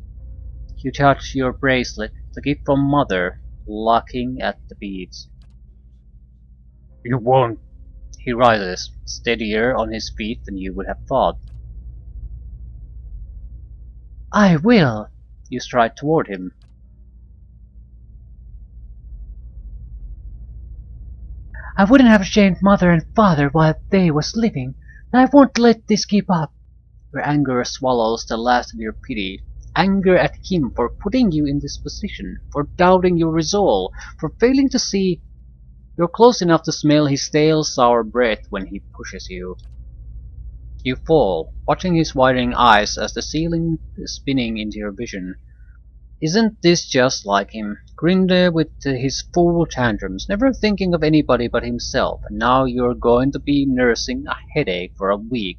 S2: You touch your bracelet, the gift from Mother, locking at the beads. You won't. He rises, steadier on his feet than you would have thought. I will. You stride toward him. I wouldn't have shamed Mother and Father while they was living, and I won't let this keep up. Your anger swallows the last of your pity. Anger at him for putting you in this position, for doubting your resolve, for failing to see you're close enough to smell his stale, sour breath when he pushes you. You fall, watching his widening eyes as the ceiling is spinning into your vision. Isn't this just like him? Grinde with his fool tantrums, never thinking of anybody but himself, and now you're going to be nursing a headache for a week.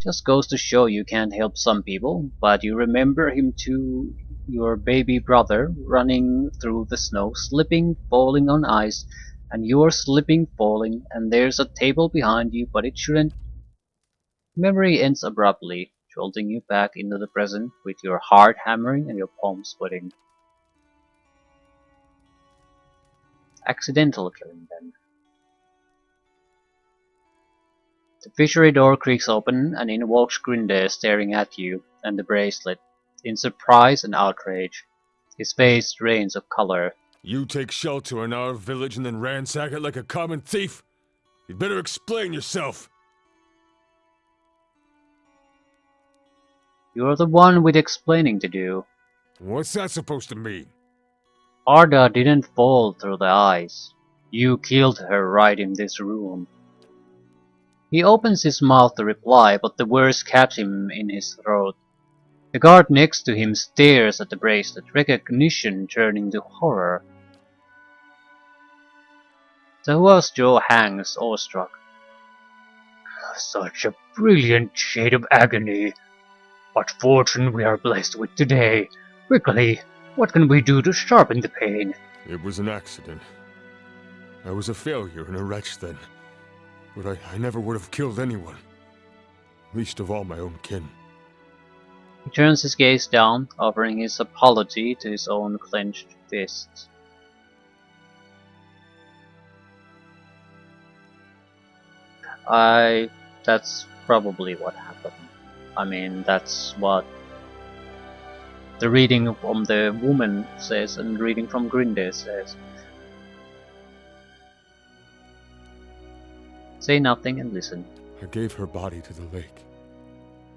S2: Just goes to show you can't help some people, but you remember him too, your baby brother, running through the snow, slipping, falling on ice, and you're slipping, falling, and there's a table behind you, but it shouldn't. Memory ends abruptly, jolting you back into the present with your heart hammering and your palms sweating. Accidental killing then. The fishery door creaks open and in walks Grinde staring at you and the bracelet, in surprise and outrage. His face drains of color.
S1: You take shelter in our village and then ransack it like a common thief? You'd better explain yourself.
S2: You're the one with explaining to do.
S1: What's that supposed to mean?
S2: Arda didn't fall through the ice. You killed her right in this room. He opens his mouth to reply, but the words catch him in his throat. The guard next to him stares at the bracelet, recognition turning to horror. Zahua's jaw hangs, awestruck. Such a brilliant shade of agony. What fortune we are blessed with today. Quickly, what can we do to sharpen the pain?
S1: It was an accident. I was a failure and a wretch then. But I never would have killed anyone. Least of all my own kin.
S2: He turns his gaze down, offering his apology to his own clenched fists. That's probably what happened. I mean, that's what the reading from the woman says and reading from Grinde says. Say nothing and listen.
S1: I gave her body to the lake,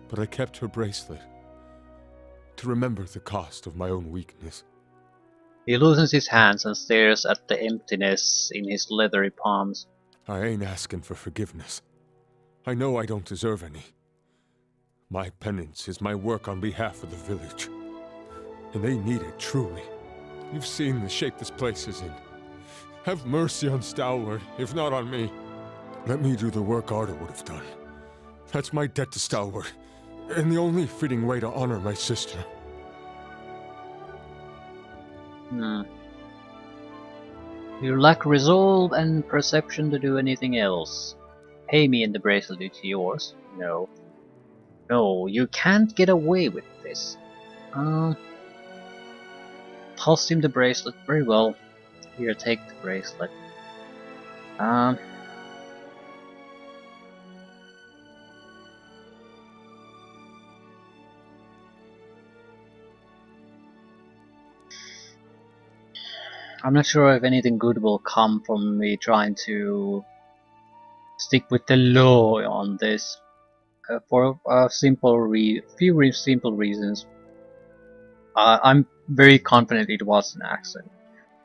S1: but I kept her bracelet to remember the cost of my own weakness.
S2: He loosens his hands and stares at the emptiness in his leathery palms.
S1: I ain't asking for forgiveness. I know I don't deserve any. My penance is my work on behalf of the village. And they need it, truly. You've seen the shape this place is in. Have mercy on Stalwart, if not on me. Let me do the work Arda would have done. That's my debt to Stalwart, and the only fitting way to honor my sister.
S2: You lack resolve and perception to do anything else. Pay me and the bracelet is yours. No. No, you can't get away with this. Toss him the bracelet. Very well. Here, take the bracelet. I'm not sure if anything good will come from me trying to stick with the law on this. For a few simple reasons. I'm very confident it was an accident.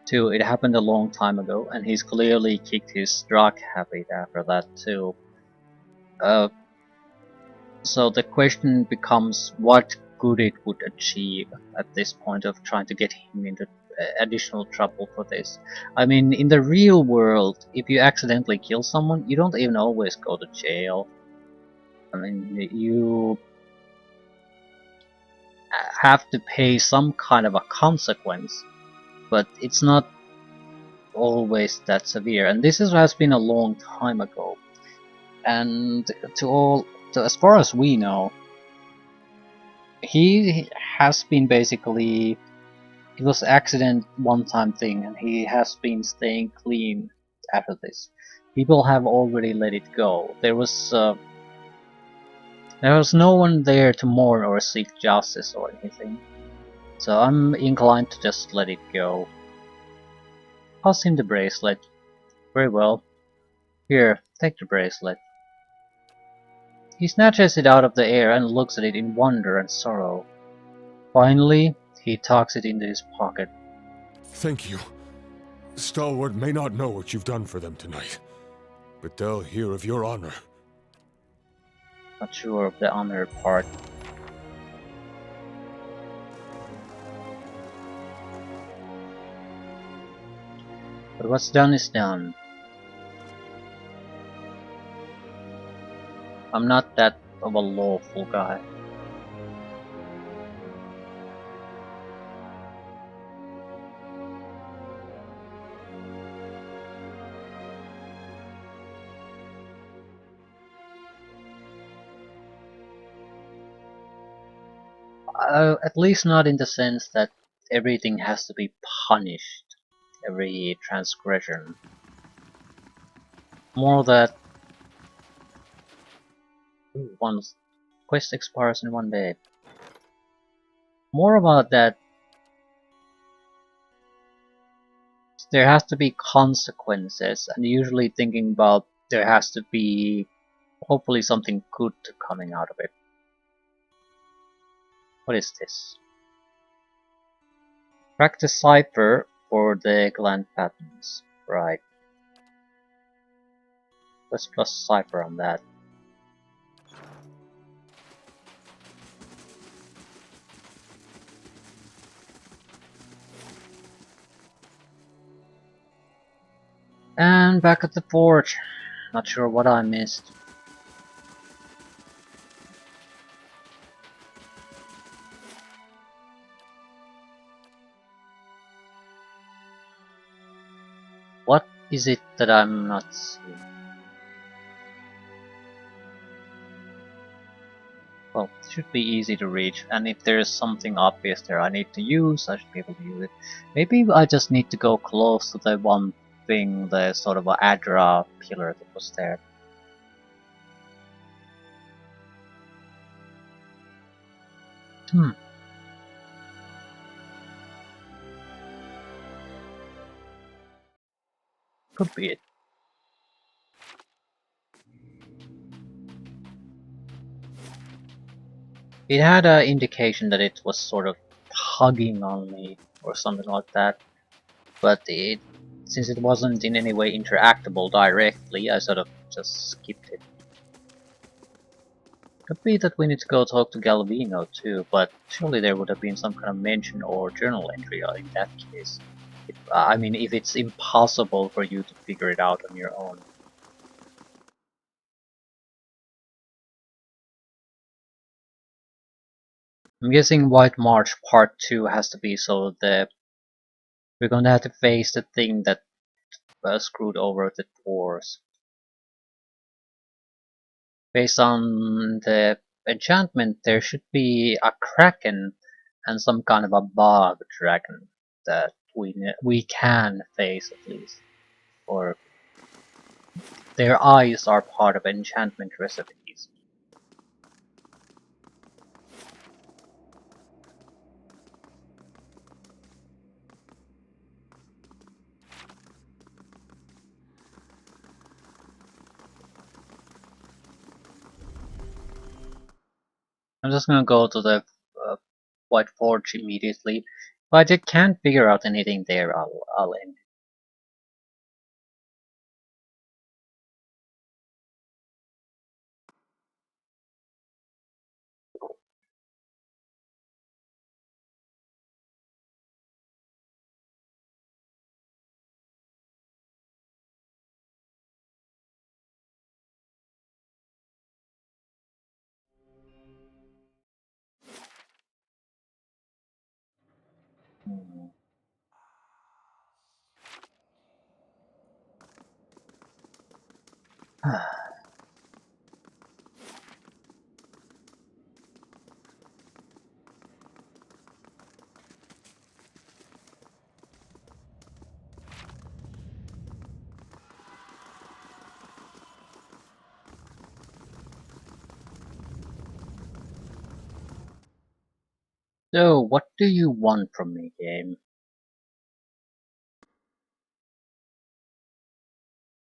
S2: 2, it happened a long time ago, and he's clearly kicked his drug habit after that too. So the question becomes what good it would achieve at this point of trying to get him into additional trouble for this. I mean, in the real world, if you accidentally kill someone, you don't even always go to jail. I mean, you have to pay some kind of a consequence, but it's not always that severe. And has been a long time ago. And as far as we know, he has been basically, it was accident one-time thing, and he has been staying clean after this. People have already let it go. There was no one there to mourn or seek justice or anything. So I'm inclined to just let it go. Pass him the bracelet. Very well. Here, take the bracelet. He snatches it out of the air and looks at it in wonder and sorrow. Finally, he tucks it into his pocket.
S1: Thank you. Stalwart may not know what you've done for them tonight, but they'll hear of your honor.
S2: Not sure of the honor part. But what's done is done. I'm not that of a lawful guy. At least not in the sense that everything has to be punished, every transgression. More that one quest expires in one day. More about that there has to be consequences, and usually thinking about there has to be hopefully something good coming out of it. What is this? Practice cipher for the gland patterns. Right. Let's plus cipher on that. And back at the forge. Not sure what I missed. What is it that I'm not seeing? Well, it should be easy to reach, and if there's something obvious there I need to use, I should be able to use it. Maybe I just need to go close to the one thing, the sort of a Adra pillar that was there. Could be it. It had an indication that it was sort of hugging on me or something like that, but since it wasn't in any way interactable directly, I sort of just skipped it. Could be that we need to go talk to Galvino too, but surely there would have been some kind of mention or journal entry in that case. I mean, if it's impossible for you to figure it out on your own. I'm guessing White March Part 2 has to be so we're gonna have to face the thing that screwed over the dwarves. Based on the enchantment, there should be a kraken and some kind of a bog dragon that we can face at least, or their eyes are part of enchantment recipes. I'm just gonna go to the White Forge immediately. If I can't figure out anything there, I'll end. So, what do you want from me, game?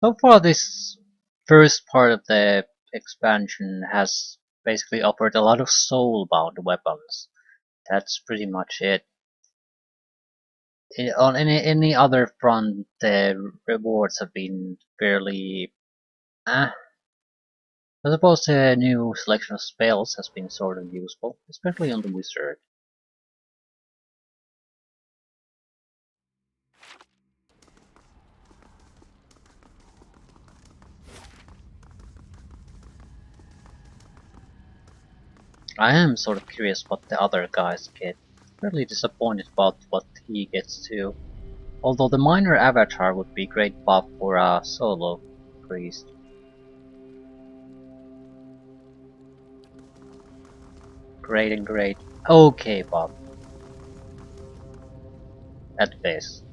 S2: So far, this first part of the expansion has basically offered a lot of soul-bound weapons. That's pretty much it. On any other front, the rewards have been fairly. I suppose the new selection of spells has been sort of useful, especially on the wizard. I am sort of curious what the other guys get. Really disappointed about what he gets too. Although the minor avatar would be great buff for a solo priest. Great and great. Okay, buff. At best.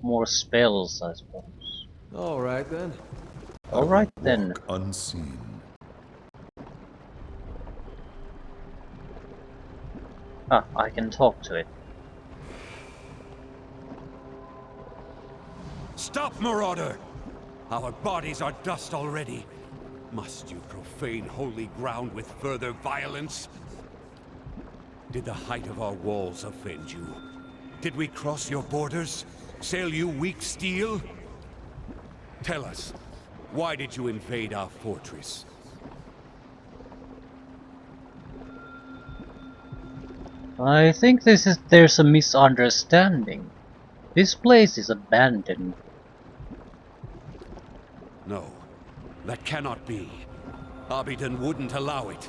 S2: More spells, I suppose.
S8: Alright then.
S2: Alright then.
S8: Walk unseen.
S2: Ah, I can talk to it.
S10: Stop, Marauder! Our bodies are dust already. Must you profane holy ground with further violence? Did the height of our walls offend you? Did we cross your borders? Sail you weak steel? Tell us, why did you invade our fortress?
S2: I think there's a misunderstanding. This place is abandoned.
S10: No, that cannot be. Abidon wouldn't allow it.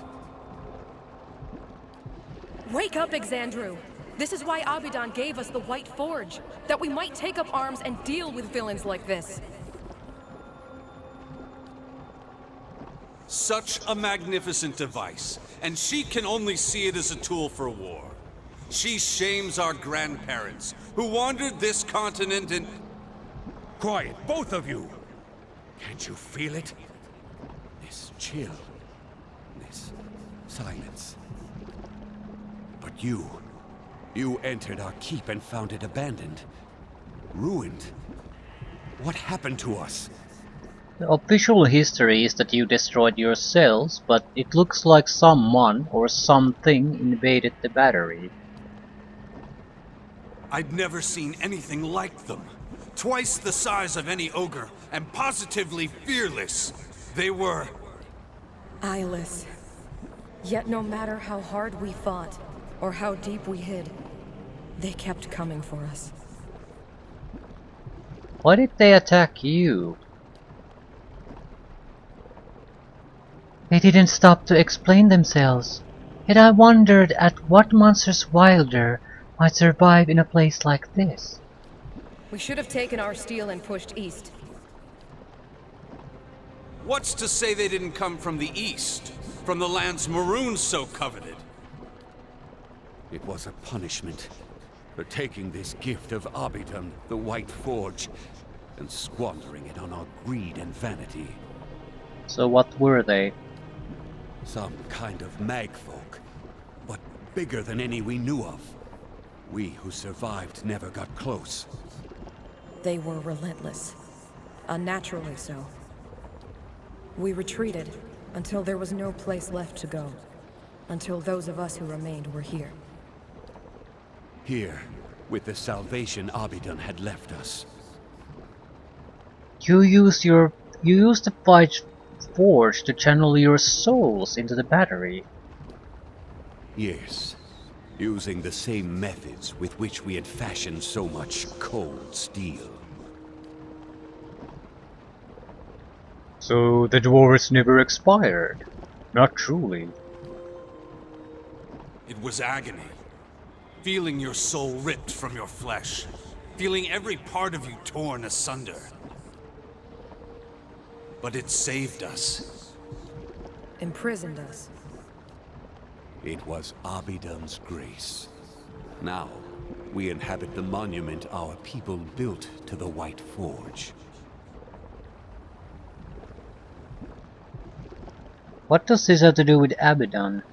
S9: Wake up, Exandru! This is why Abidan gave us the White Forge, that we might take up arms and deal with villains like this.
S5: Such a magnificent device, and she can only see it as a tool for war. She shames our grandparents, who wandered this continent and...
S10: Quiet, both of you! Can't you feel it? This chill. This silence. But you entered our keep and found it abandoned. Ruined. What happened to us?
S2: The official history is that you destroyed your cells, but it looks like someone or something invaded the battery.
S5: I'd never seen anything like them. Twice the size of any ogre, and positively fearless. They were...
S9: eyeless. Yet no matter how hard we fought, or how deep we hid, they kept coming for us.
S2: Why did they attack you? They didn't stop to explain themselves. Yet I wondered at what monsters wilder might survive in a place like this.
S9: We should have taken our steel and pushed east.
S5: What's to say they didn't come from the east? From the lands Maroon so coveted?
S10: It was a punishment for taking this gift of Abidon, the White Forge, and squandering it on our greed and vanity.
S2: So what were they?
S10: Some kind of magfolk, but bigger than any we knew of. We who survived never got close.
S9: They were relentless. Unnaturally so. We retreated until there was no place left to go. Until those of us who remained were here.
S10: Here, with the salvation Abidon had left us.
S2: You used the White Forge to channel your souls into the battery.
S10: Yes, using the same methods with which we had fashioned so much cold steel.
S2: So the dwarves never expired? Not truly.
S5: It was agony. Feeling your soul ripped from your flesh. Feeling every part of you torn asunder. But it saved us.
S9: Imprisoned us.
S10: It was Abidan's grace. Now, we inhabit the monument our people built to the White Forge.
S2: What does this have to do with Abidan?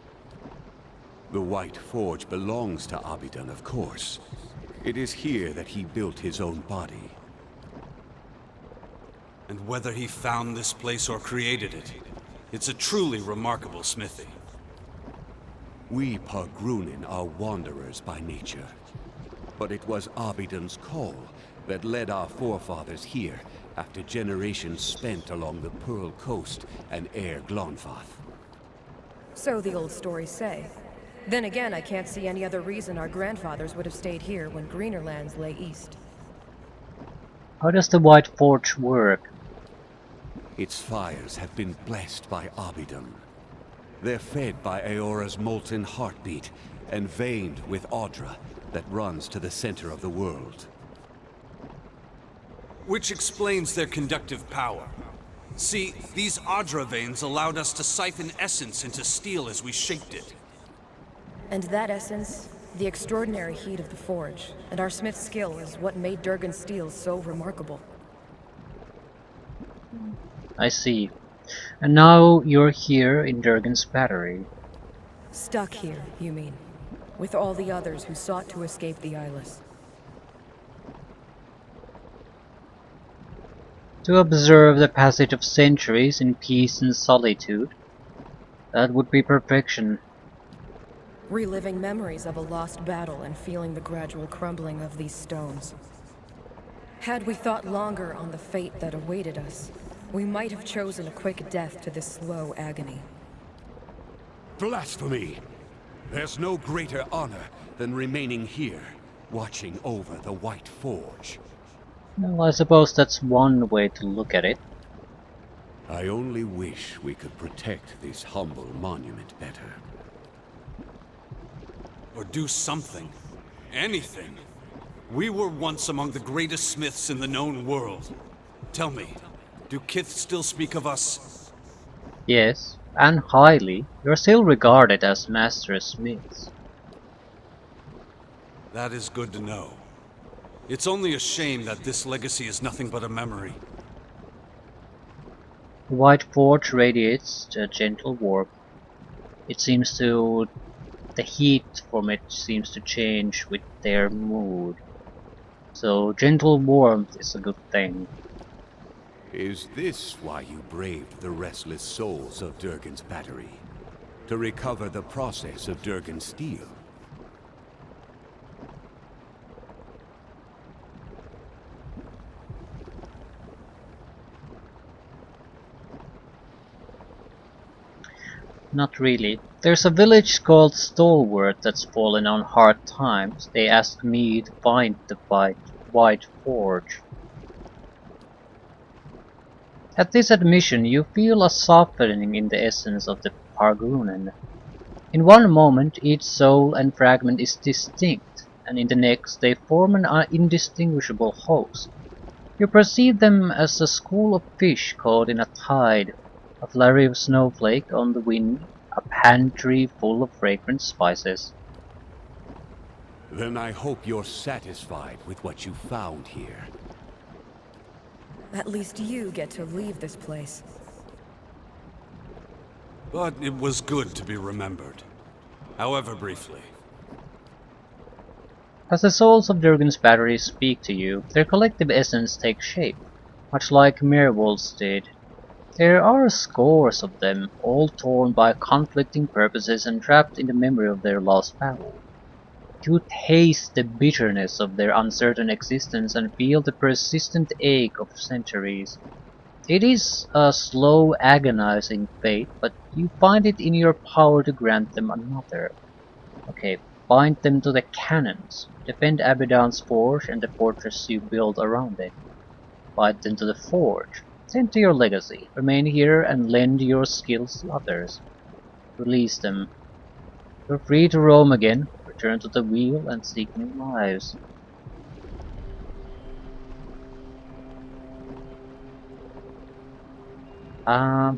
S10: The White Forge belongs to Abidan, of course. It is here that he built his own body.
S5: And whether he found this place or created it, it's a truly remarkable smithy.
S10: We Pargrunin are wanderers by nature. But it was Abidan's call that led our forefathers here after generations spent along the Pearl Coast and Air Glonfath.
S9: So the old stories say. Then again, I can't see any other reason our grandfathers would have stayed here when greener lands lay east.
S2: How does the White Forge work?
S10: Its fires have been blessed by Abidan. They're fed by Eora's molten heartbeat and veined with Audra that runs to the center of the world.
S5: Which explains their conductive power. See, these Audra veins allowed us to siphon essence into steel as we shaped it.
S9: And that essence, the extraordinary heat of the forge, and our smith's skill is what made Durgan's steel so remarkable.
S2: I see. And now you're here in Durgan's battery.
S9: Stuck here, you mean? With all the others who sought to escape the Eyeless.
S2: To observe the passage of centuries in peace and solitude. That would be perfection.
S9: Reliving memories of a lost battle and feeling the gradual crumbling of these stones. Had we thought longer on the fate that awaited us, we might have chosen a quick death to this slow agony.
S10: Blasphemy! There's no greater honor than remaining here, watching over the White Forge.
S2: Well, I suppose that's one way to look at it.
S10: I only wish we could protect this humble monument better.
S5: Or do something. Anything. We were once among the greatest smiths in the known world. Tell me, do Kith still speak of us?
S2: Yes, and highly. You're still regarded as master smiths.
S5: That is good to know. It's only a shame that this legacy is nothing but a memory.
S2: The White Forge radiates a gentle warmth. It seems to... the heat from it seems to change with their mood. So gentle warmth is a good thing.
S10: Is this why you braved the restless souls of Durgan's battery? To recover the process of Durgan's steel?
S2: Not really. There's a village called Stalwart that's fallen on hard times. They asked me to find the White Forge. At this admission, you feel a softening in the essence of the Pargrunen. In one moment, each soul and fragment is distinct, and in the next, they form an indistinguishable host. You perceive them as a school of fish caught in a tide, a flurry of snowflake on the wind, a pantry full of fragrant spices.
S10: Then I hope you're satisfied with what you found here.
S9: At least you get to leave this place.
S5: But it was good to be remembered. However briefly.
S2: As the souls of Durgan's battery speak to you, their collective essence takes shape, much like Mirwald's did. There are scores of them, all torn by conflicting purposes and trapped in the memory of their lost battle. You taste the bitterness of their uncertain existence and feel the persistent ache of centuries. It is a slow, agonizing fate, but you find it in your power to grant them another. Okay, bind them to the cannons, defend Abidan's forge and the fortress you build around it. Bind them to the forge, tend to your legacy, remain here and lend your skills to others. Release them. You're free to roam again, return to the wheel and seek new lives. I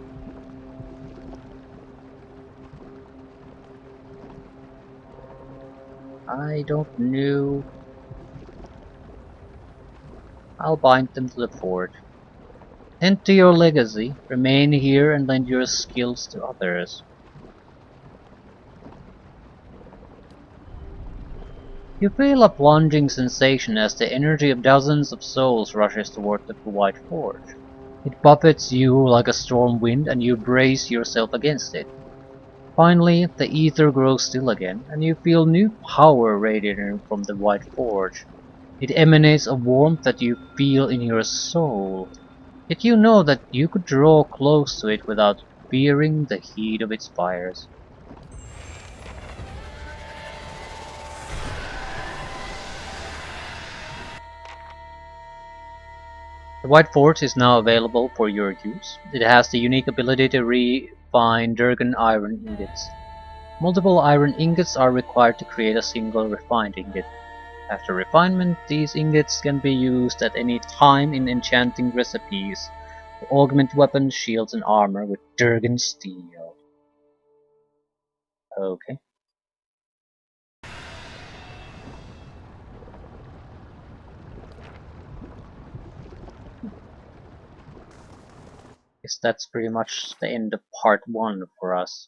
S2: don't know. I'll bind them to the fort. Tend to your legacy, remain here and lend your skills to others. You feel a plunging sensation as the energy of dozens of souls rushes toward the White Forge. It buffets you like a storm wind and you brace yourself against it. Finally, the ether grows still again, and you feel new power radiating from the White Forge. It emanates a warmth that you feel in your soul. Yet you know that you could draw close to it without fearing the heat of its fires. The White Forge is now available for your use. It has the unique ability to refine Durgan iron ingots. Multiple iron ingots are required to create a single refined ingot. After refinement, these ingots can be used at any time in enchanting recipes to augment weapons, shields, and armor with Durgan steel. Okay. Guess that's pretty much the end of part 1 for us.